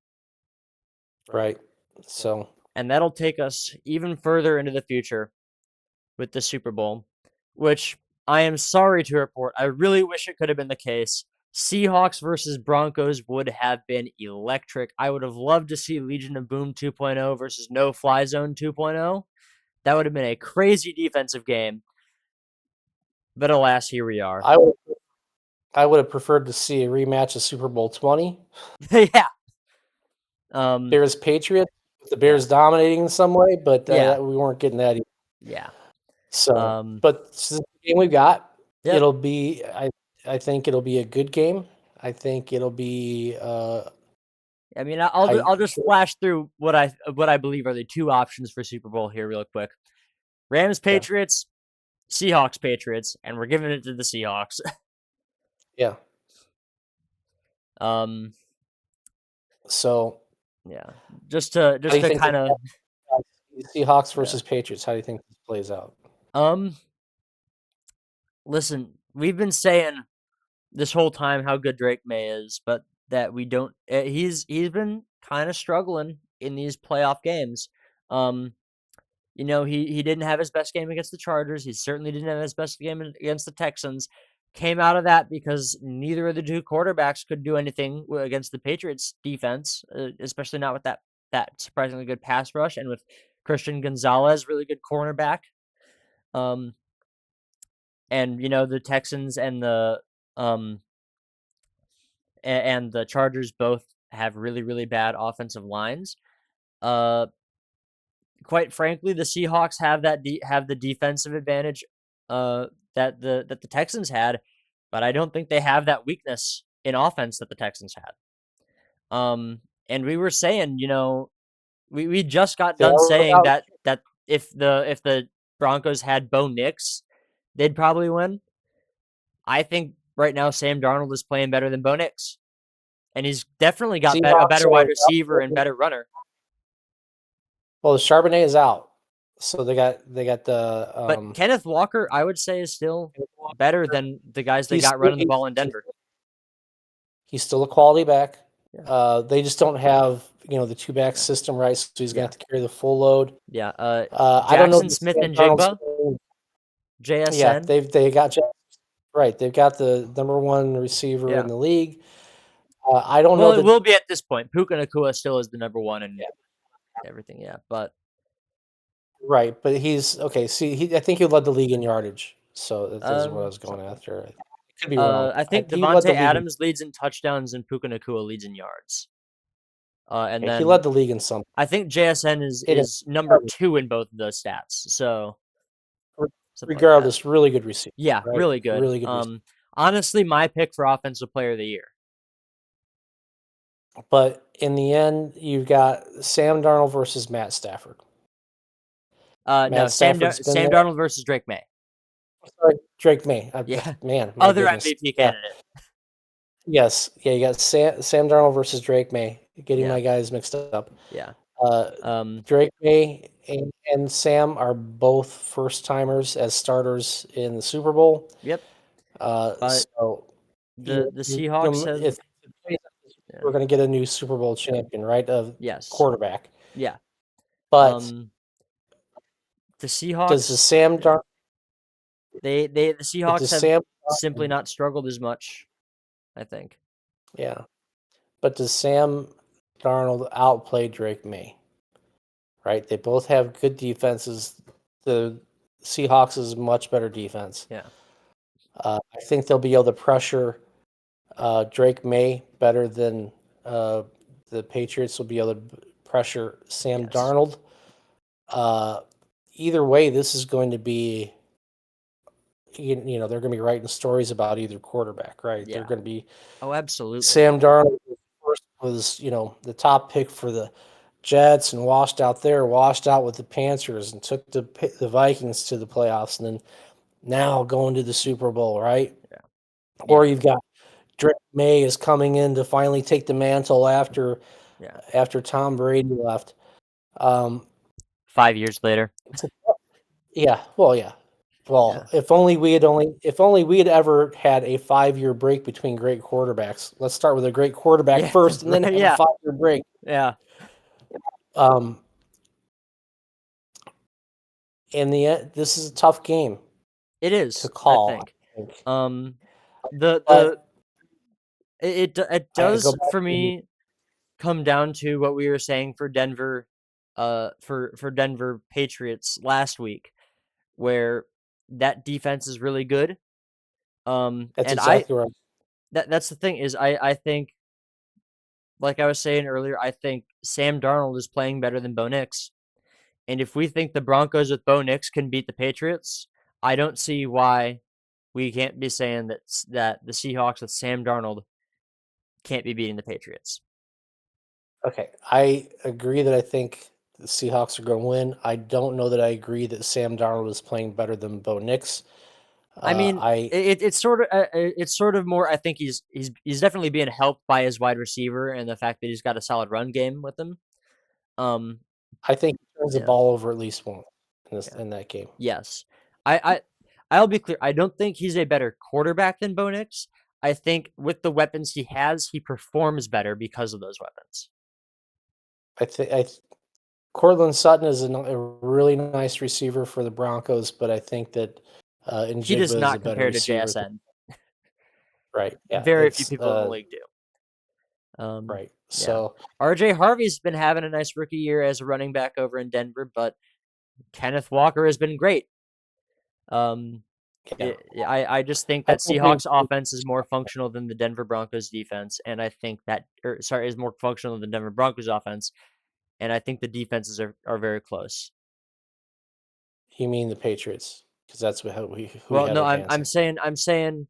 right. So, and that'll take us even further into the future with the Super Bowl, which I am sorry to report. I really wish it could have been the case. Seahawks versus Broncos would have been electric. I would have loved to see Legion of Boom 2.0 versus No Fly Zone 2.0. That would have been a crazy defensive game. But alas, here we are. I would have preferred to see a rematch of Super Bowl 20. Yeah. Bears Patriots, the Bears dominating in some way, but Yeah. we weren't getting that either. Yeah. So, but this is the game we've got. Yep. It'll be I think it'll be a good game. I think it'll be I mean, I'll just flash through what I believe are the 2 options for Super Bowl here real quick. Rams Patriots, Seahawks Patriots, and we're giving it to the Seahawks. Yeah. So, yeah. Just to kind of Seahawks versus Patriots, how do you think this plays out? Listen, we've been saying this whole time how good Drake May is, but that we don't he's been kind of struggling in these playoff games. You know, he didn't have his best game against the Chargers. He certainly didn't have his best game against the Texans. Came out of that because neither of the 2 quarterbacks could do anything against the Patriots defense, especially not with that surprisingly good pass rush and with Christian Gonzalez, really good cornerback. And you know, the Texans and the Chargers both have really, really bad offensive lines. Quite frankly, the Seahawks have the defensive advantage that the Texans had, but I don't think they have that weakness in offense that the Texans had. And we were saying, you know, we just got done saying that if the Broncos had Bo Nix, they'd probably win. I think right now Sam Darnold is playing better than Bo Nix, and he's definitely got a better wide receiver and better runner. Well, the Charbonnet is out, so they got the. But Kenneth Walker, I would say, is still better than the guys they got running the ball in Denver. He's still a quality back. Yeah. They just don't have the 2-back system right, so he's gonna have to carry the full load. Yeah. I don't know Smith and Jigba. JSN. Yeah, they got right. They've got the number 1 receiver in the league. I don't know. Well, it will be at this point. Puka Nacua still is the number 1 and everything. Yeah, but right. But he's okay. See, I think he led the league in yardage. So that's what I was going after. I could be wrong. I think Devontae Adams leads in touchdowns and Puka Nacua leads in yards. And then he led the league in some. I think JSN is number 2 in both of those stats. So regardless, really good receiver. Yeah, right? really good. Really good. Honestly, my pick for offensive player of the year. But in the end, you've got Sam Darnold versus Matt Stafford. No, Sam Darnold versus Drake May. Sorry, Drake May. Yeah, man. Other MVP candidate. Yes, yeah. You got Sam Darnold versus Drake May. Getting my guys mixed up. Yeah. Drake May and Sam are both first timers as starters in the Super Bowl. Yep. So the Seahawks we're going to get a new Super Bowl champion, right? Quarterback. Yeah. But the Seahawks does the Sam Darnold the Seahawks have simply not struggled as much, I think. Yeah. But does Sam Darnold outplay Drake May? Right? They both have good defenses. The Seahawks is much better defense. Yeah. I think they'll be able to pressure Drake May better than the Patriots will be able to pressure Sam Darnold. Either way, this is going to be you know, they're going to be writing stories about either quarterback, right? They're Yeah. going to be Oh, absolutely. Sam Darnold first was, you know, the top pick for the Jets and washed out there, washed out with the Panthers and took the Vikings to the playoffs, and then now going to the Super Bowl, right? Yeah. Or Yeah. you've got Drake May is coming in to finally take the mantle after Yeah. Tom Brady left. Um, 5 years later. yeah, well, yeah. Well, Yeah. if only we had ever had a 5-year break between great quarterbacks. Let's start with a great quarterback Yeah. first, and then Right. have a Yeah. 5-year break. Yeah. Um, in the end, this is a tough game It to is, I call, think. I think. Um, the But it I go does back for to me come down to what we were saying for Denver, for Denver Patriots last week, where that defense is really good. that's And exactly right. that's the thing is I think, like I was saying earlier, I think Sam Darnold is playing better than Bo Nix. And if we think the Broncos with Bo Nix can beat the Patriots, I don't see why we can't be saying that the Seahawks with Sam Darnold can't be beating the Patriots. Okay, I agree that I think the Seahawks are going to win. I don't know that I agree that Sam Darnold is playing better than Bo Nix. I mean, I it's sort of more. I think he's definitely being helped by his wide receiver and the fact that he's got a solid run game with him. Um, I think he turns the yeah, ball over at least once yeah, in that game. yes. I I I'll be clear. I don't think he's a better quarterback than Bo Nix. I think with the weapons he has, he performs better because of those weapons. I think Cortland Sutton is a really nice receiver for the Broncos, but I think that He does Njigba is a not better compare to receiver. JSN. Right? Yeah, Very few it's people in the league do. right. Yeah. So RJ Harvey's been having a nice rookie year as a running back over in Denver, but Kenneth Walker has been great. Um, yeah, I just think I that think we Seahawks offense is more functional than the Denver Broncos defense, and I think that, or sorry, is more functional than the Denver Broncos offense, and I think the defenses are very close. you mean the Patriots because that's who we Well, have no, I'm advancing. saying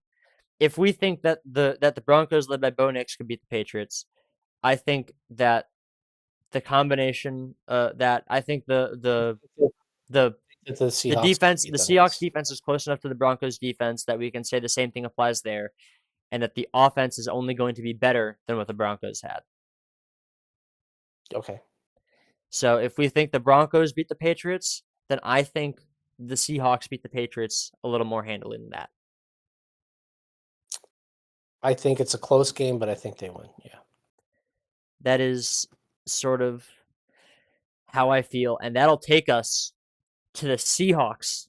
if we think that the Broncos led by Bo Nix could beat the Patriots, I think that the combination that I think the That the Seahawks can beat the them. Seahawks Yes. defense is close enough to the Broncos defense that we can say the same thing applies there, and that the offense is only going to be better than what the Broncos had. Okay. So if we think the Broncos beat the Patriots, then I think the Seahawks beat the Patriots a little more handily than that. I think it's a close game, but I think they win. Yeah. That is sort of how I feel, and that'll take us to the Seahawks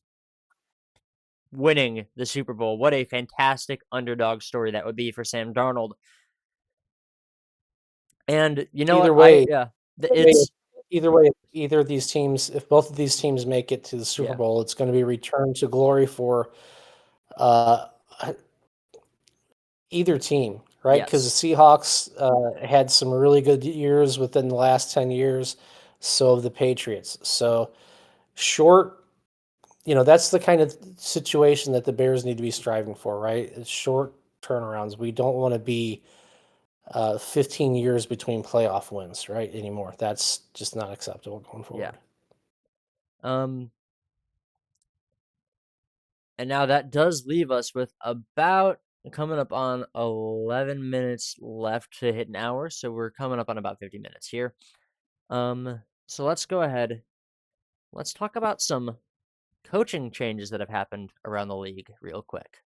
winning the Super Bowl. What a fantastic underdog story that would be for Sam Darnold. And you know what? Either way, way- It's either way, either of these teams, if both of these teams make it to the Super yeah, Bowl, it's going to be a return to glory for uh, either team, right? Because the yes, Seahawks had some really good years within the last 10 years, so have the Patriots. So short, you know, that's the kind of situation that the Bears need to be striving for, right? It's short turnarounds. We don't want to be 15 years between playoff wins, right? Anymore. That's just not acceptable going yeah. forward. Um, and now that does leave us with about coming up on 11 minutes left to hit an hour. So we're coming up on about 50 minutes here. So let's go ahead. Let's talk about some coaching changes that have happened around the league real quick.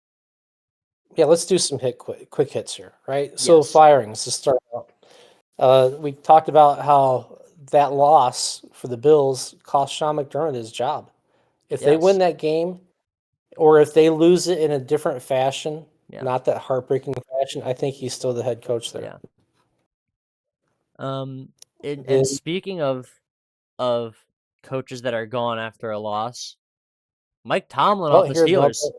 Yeah, let's do some quick hits here, right? So Yes. firings to start out. We talked about how that loss for the Bills cost Sean McDermott his job. If they win Yes. that game, or if they lose it in a different fashion, Yeah. not that heartbreaking fashion, I think he's still the head coach there. Yeah. Um, and Then, speaking of coaches that are gone after a loss, Mike Tomlin oh, off the here, no, Steelers.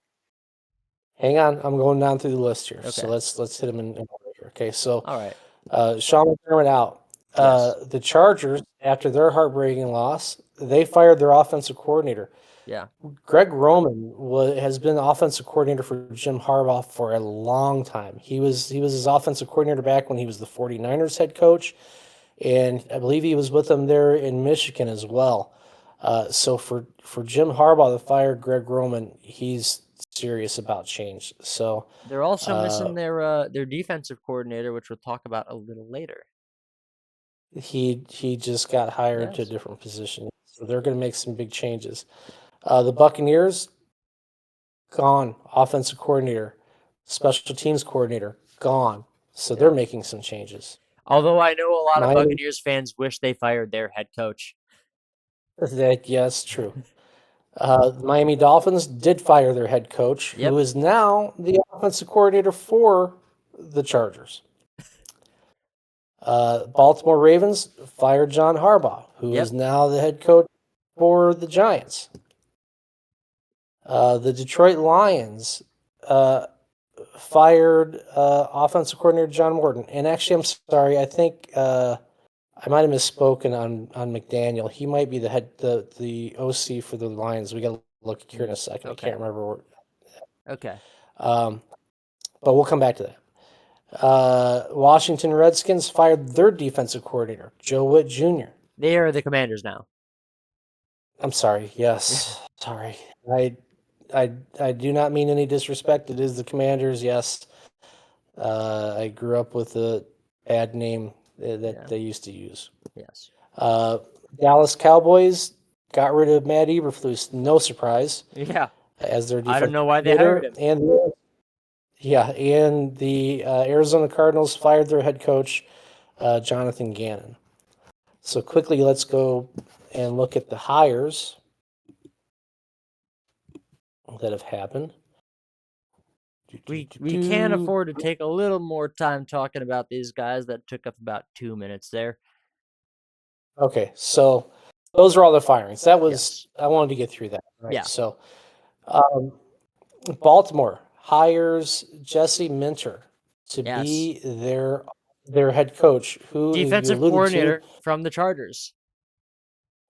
hang on, I'm going down through the list here. So Okay. let's hit them in order here. Okay, so All right. Sean McDermott out. Yes. The Chargers, after their heartbreaking loss, they fired their offensive coordinator. Yeah. Greg Roman has been offensive coordinator for Jim Harbaugh for a long time. He was his offensive coordinator back when he was the 49ers head coach, and I believe he was with them there in Michigan as well. So for Jim Harbaugh to fire Greg Roman, he's serious about change. So They're also uh, missing their defensive coordinator, which we'll talk about a little later. he just got hired to a Yes. different position. So they're going to make some big changes. The Buccaneers gone. Offensive coordinator, special teams coordinator gone. So they're Yeah. making some changes. Although I know a lot of Miami, Buccaneers fans wish they fired their head coach. yeah, that's true. The Miami Dolphins did fire their head coach, who Yep. is now the offensive coordinator for the Chargers. Baltimore Ravens fired John Harbaugh, who is Yep. now the head coach for the Giants. The Detroit Lions uh, fired offensive coordinator John Morton. And actually, I'm sorry, I think I might have misspoken on McDaniel. He might be the OC for the Lions. We got to look here in a second. I Okay. can't remember. Okay. Um, but we'll come back to that. Washington Redskins fired their defensive coordinator, Joe Witt Jr. They are the Commanders now. I'm sorry. Yes, sorry. I I do not mean any disrespect. It is the Commanders. Yes, I grew up with a bad name that Yeah. they used to use. Yes. Uh, Dallas Cowboys got rid of Matt Eberflus. No surprise, Yeah. as their I don't defensive know why they hired coordinator, him. and the Arizona Cardinals fired their head coach, Jonathan Gannon. So quickly, let's go and look at the hires that have happened. We can't afford to take a little more time talking about these guys. That took up about 2 minutes there. Okay, so those are all the firings. That was Yes. I wanted to get through that. Right. Yeah. So um, Baltimore hires Jesse Minter to Yes. be their head coach, who you Defensive alluded to. coordinator from the Chargers.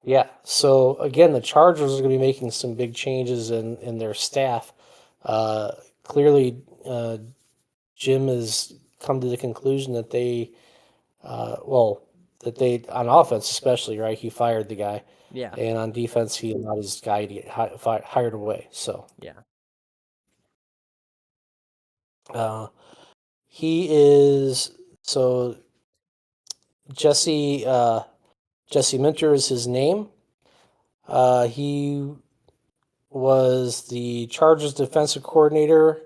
Yeah. So again, the Chargers are going to be making some big changes in their staff. Clearly, Jim has come to the conclusion that that they on offense especially, right? He fired the guy, Yeah. and on defense he allowed his guy to get hired away. So Yeah. uh, he is so Jesse Jesse Minter is his name. He was the Chargers defensive coordinator.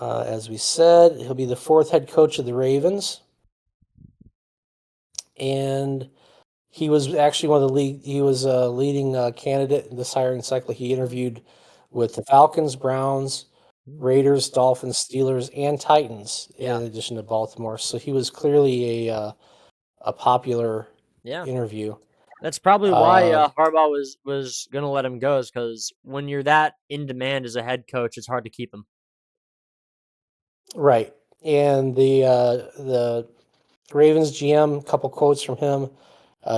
As we said, he'll be the fourth head coach of the Ravens, and he was actually one of the lead. He was a leading candidate in this hiring cycle. He interviewed with the Falcons, Browns, Raiders, Dolphins, Steelers, and Titans, Yeah. in addition to Baltimore. So he was clearly a popular Yeah. interview. That's probably why Um, Harbaugh was gonna let him go, is because when you're that in demand as a head coach, it's hard to keep him. right, and the Ravens GM, couple quotes from him.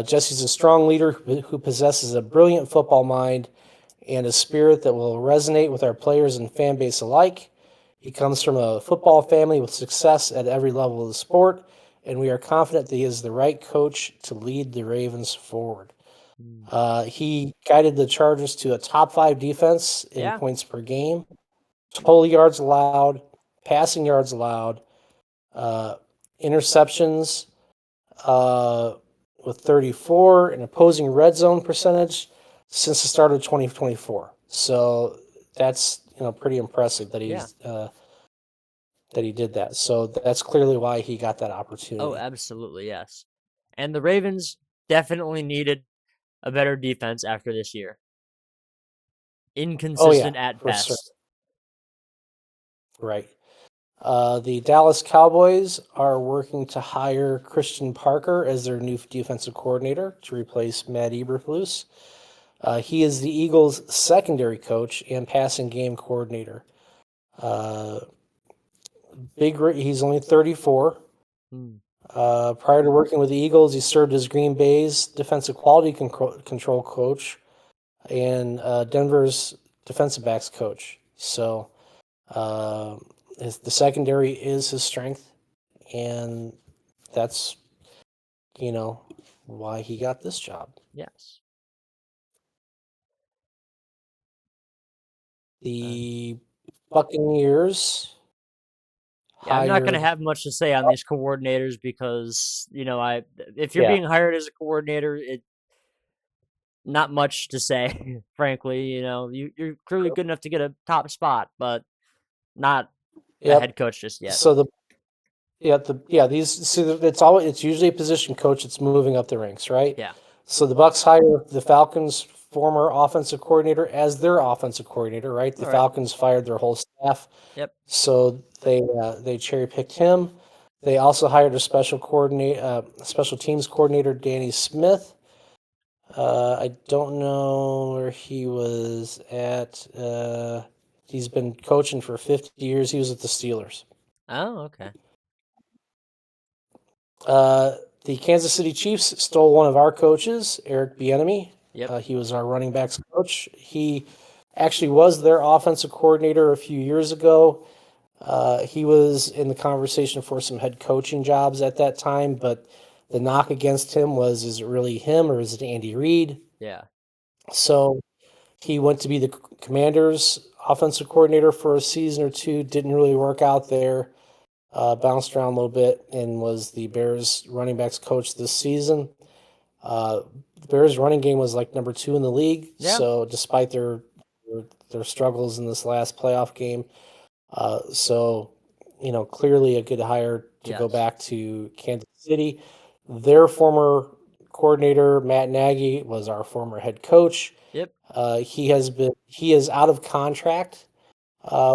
Jesse's a strong leader who possesses a brilliant football mind and a spirit that will resonate with our players and fan base alike. He comes from a football family with success at every level of the sport, and we are confident that he is the right coach to lead the Ravens forward. Mm. He guided the Chargers to a top 5 defense in Yeah. points per game, total yards allowed, passing yards allowed, uh, interceptions uh, with 34, and opposing red zone percentage since the start of 2024. So that's pretty impressive that Yeah. he did that. So that's clearly why he got that Oh, opportunity. absolutely, yes. And the Ravens definitely needed a better defense after this year. Oh yeah, Inconsistent at for sure. best. Right. The Dallas Cowboys are working to hire Christian Parker as their new defensive coordinator to replace Matt Eberflus. He is the Eagles' secondary coach and passing game coordinator. Uh, he's only 34. Mm. Prior to working with the Eagles, he served as Green Bay's defensive quality control coach and Denver's defensive backs coach. So the secondary is his strength, and that's why he got this job. Yes. The Buccaneers Yeah, I'm not going to hired. have much to say on these coordinators because, if you're Yeah, being hired as a coordinator, not much to say, frankly. You're clearly good enough to get a top spot, but not a yep. head coach just yet. So it's usually a position coach that's moving up the ranks, right? Yeah. So the Bucks hire the Falcons' former offensive coordinator as their offensive coordinator, right? The All right. Falcons fired their whole staff, Yep. so they cherry picked him. They also hired a special teams coordinator, Danny Smith. I don't know where he was at. He's been coaching for 50 years. He was at the Steelers. Oh, okay. The Kansas City Chiefs stole one of our coaches, Eric Bieniemy. Yep. He was our running backs coach. He actually was their offensive coordinator a few years ago. He was in the conversation for some head coaching jobs at that time, but the knock against him was, is it really him or is it Andy Reid? Yeah. So he went to be the Commanders' offensive coordinator for a season or two. Didn't really work out there. Bounced around a little bit and was the Bears running backs coach this season. The Bears running game was like number 2 in the league. Yeah. So despite their struggles in this last playoff game, so clearly a good hire to go Yes. back to Kansas City. Their former coordinator Matt Nagy was our former head coach. Yep. He is out of contract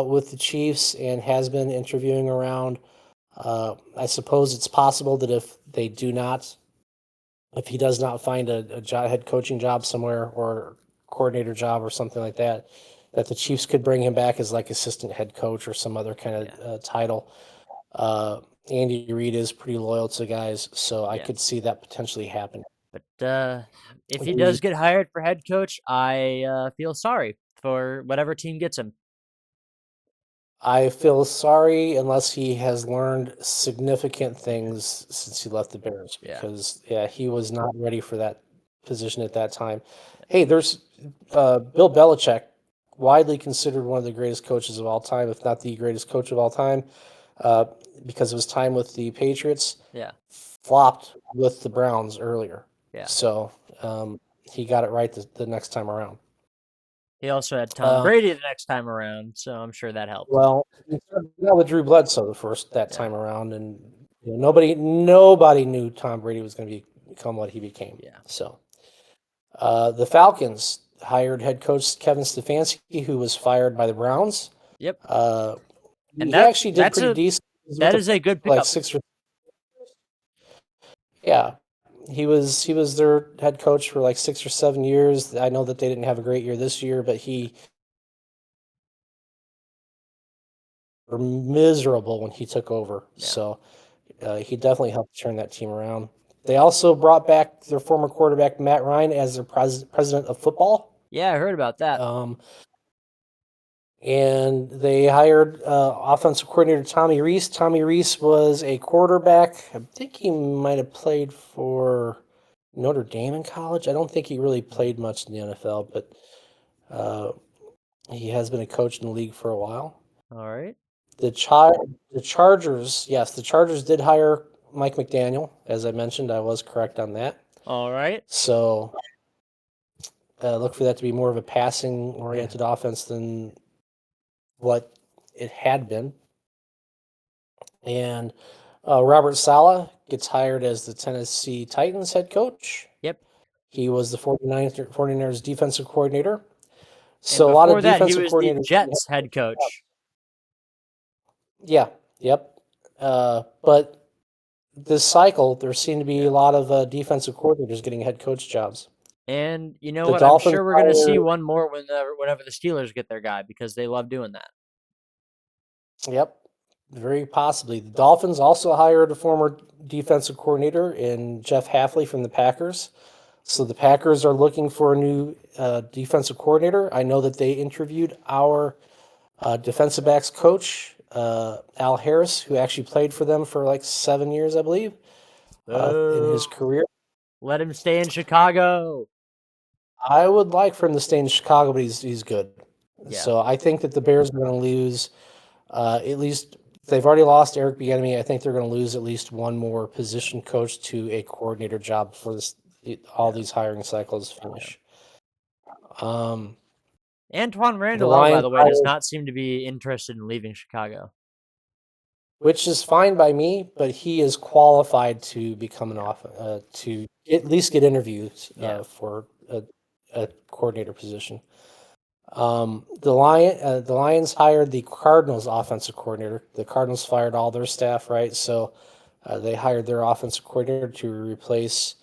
with the Chiefs and has been interviewing around. I suppose it's possible that if he does not find a head coaching job somewhere or coordinator job or something like that, that the Chiefs could bring him back as like assistant head coach or some other kind of title. Andy Reid is pretty loyal to guys, so I could Yes. see that potentially happening. But if he The does get hired for head coach, I feel sorry for whatever team gets him. I feel sorry unless he has learned significant things since he left the Bears Yeah. because he was not ready for that position at that time. Hey, there's Bill Belichick, widely considered one of the greatest coaches of all time, if not the greatest coach of all time, uh, because of his time with the Patriots, Yeah. flopped with the Browns earlier. Yeah. So he got it right the next time around. He also had Tom Uh, Brady the next time around, so I'm sure that helped. Well, he started out with Drew Bledsoe that Yeah. time around, and nobody knew Tom Brady was going to become what he became. Yeah. So, the Falcons hired head coach Kevin Stefanski, who was fired by the Browns. Yep. Uh, And he actually did that's pretty decent. He was with that the is a good like pickup. 6 or yeah. He was their head coach for like 6 or 7 years. I know that they didn't have a great year this year, but he were miserable when he took over. Yeah. So he definitely helped turn that team around. They also brought back their former quarterback Matt Ryan as their president of football. Yeah, I heard about that. And they hired offensive coordinator Tommy Rees. Tommy Rees was a quarterback. I think he might have played for Notre Dame in college. I don't think he really played much in the NFL, but he has been a coach in the league for a while. All right. The Chargers, yes, the Chargers did hire Mike McDaniel. As I mentioned, I was correct on that. All right. So look for that to be more of a passing-oriented offense than what it had been. And Robert Saleh gets hired as the Tennessee Titans head coach. Yep. He was the 49ers defensive coordinator. And So a lot of before that, he defensive was the coordinators. Jets head coach. Yeah, yep. But this cycle, there seem to be a lot of defensive coordinators getting head coach jobs. And you know The what? I'm Dolphins sure we're going to see hire, one more whenever the Steelers get their guy because they love doing that. yep, very possibly. The Dolphins also hired a former defensive coordinator in Jeff Hafley from the Packers. So the Packers are looking for a new defensive coordinator. I know that they interviewed our defensive backs coach, Al Harris, who actually played for them for like 7 years, I believe, in his Oh, career. let him stay in Chicago. I would like for him to stay in Chicago, but he's good. Yeah, So I think that the Bears are going to lose at least. They've already lost Eric Bieniemy. I think they're going to lose at least one more position coach to a coordinator job before all yeah, these hiring cycles yeah. finish. Um, Antoine the Randall, by Lions the way, does hired, not seem to be interested in leaving Chicago. which is fine by me, but he is qualified to become Yeah, to at least get interviews yeah, for a coordinator position. The Lions hired the Cardinals offensive coordinator. The Cardinals fired all their staff, right? So they hired their offensive coordinator to replace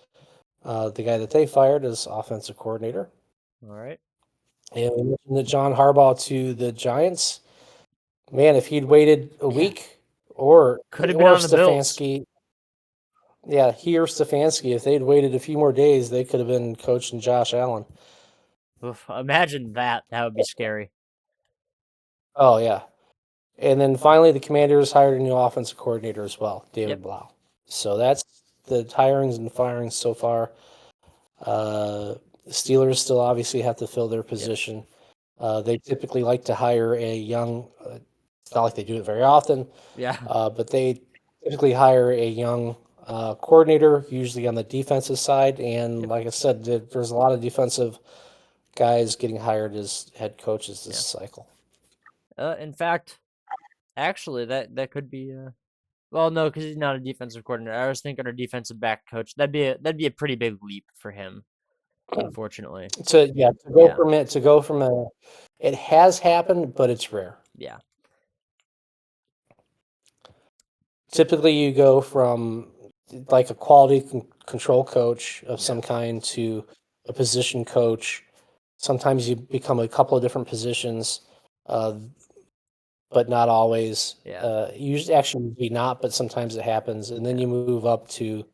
the guy that they fired as offensive coordinator. all right. And we mentioned the John Harbaugh to the Giants. Man, if he'd waited a Yeah, week, or could have been or on the Bills. Stefanski, yeah, he or Stefanski, if they'd waited a few more days, they could have been coaching Josh Allen. Oof, imagine that. That would be scary. Oh yeah. And then finally, the Commanders hired a new offensive coordinator as well, Yep. David Blau. So that's the hirings and firings so far. The Steelers still obviously have to fill their Yep. position. They typically like to hire a young. It's not like they do it very often, Yeah. but they typically hire a young coordinator, usually on the defensive side. And Yep. like I said, there's a lot of defensive guys getting hired as head coaches this Yeah. cycle. In fact, actually, that could be. Well, no, because he's not a defensive coordinator. I was thinking a defensive back coach. That'd be a pretty big leap for him. Unfortunately. To go Yeah. from it to go from a it has happened, but it's rare. Yeah. Typically, you go from like a quality control coach of Yeah. some kind to a position coach. Sometimes you become a couple of different positions, uh, but not always. Yeah. Usually, actually, maybe not, but sometimes it happens. And then Yeah. you move up to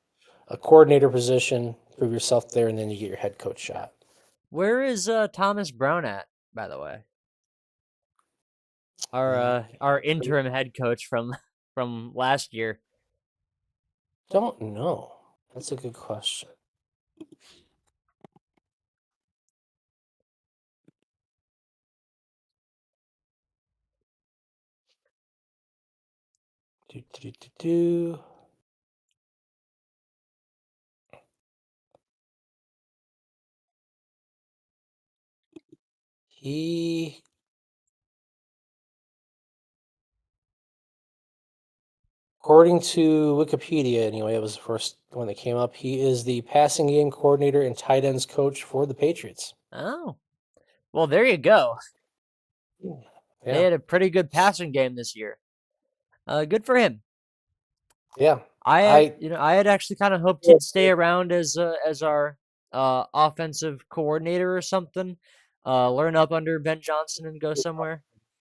a coordinator position, prove yourself there, and then you get your head coach Yeah. shot. Where is Thomas Brown at, by the way? Uh, Our interim head coach from from last year. don't know. That's a good question. Do, do, do, do, do. He, according to Wikipedia, anyway, it was the first one that came up. He is the passing game coordinator and tight ends coach for the Patriots. Oh. Well, there you go. They Yeah, had a pretty good passing game this year. Good for him. yeah. I I I had actually kind of hoped yeah, he'd stay around as our offensive coordinator or something. Learn up under Ben Johnson and go somewhere.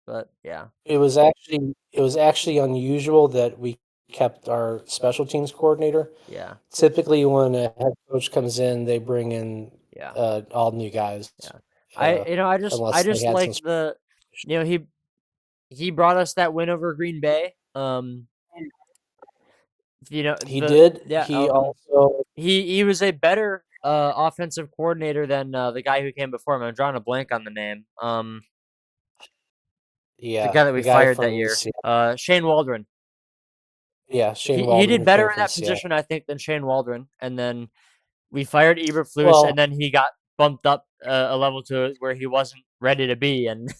But yeah, it was actually unusual that we kept our special teams coordinator. yeah, Typically, when a head coach comes in, they bring in yeah, all new guys, yeah. uh, I unless they just had some. like he brought us that win over Green Bay. He did. Yeah, He also, he was a better offensive coordinator than the guy who came before him. I'm drawing a blank on the name. The yeah, guy that we the guy fired that from year. Seattle. Shane Waldron. Yeah, He Shane he Waldron, did who better came in from that Seattle. position, I think, than Shane Waldron. And then we fired Eberflus, Well, and then he got bumped up a level to where he wasn't ready to be. And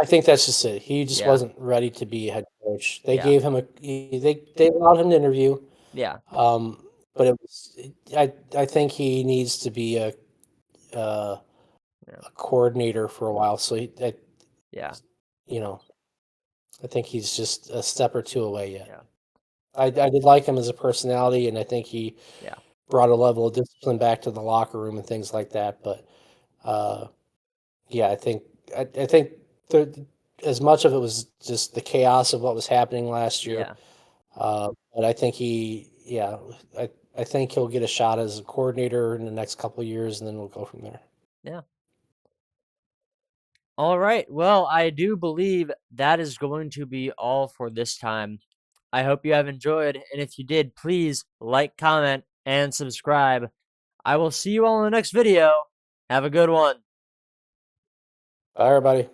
I think that's just it. He just yeah, wasn't ready to be a head coach. They yeah, gave him they allowed him to interview, yeah, but I think he needs to be uh, yeah, a coordinator for a while. So yeah, you know, I think he's just a step or two away yet. yeah, I did like him as a personality, and I think he yeah, brought a level of discipline back to the locker room and things like that. But uh, yeah, I think there, as much of it was just the chaos of what was happening last year. yeah, But I think yeah, I think he'll get a shot as a coordinator in the next couple of years, and then we'll go from there. Yeah. All right. Well, I do believe that is going to be all for this time. I hope you have enjoyed, and if you did, please like, comment, and subscribe. I will see you all in the next video. Have a good one. Bye, everybody.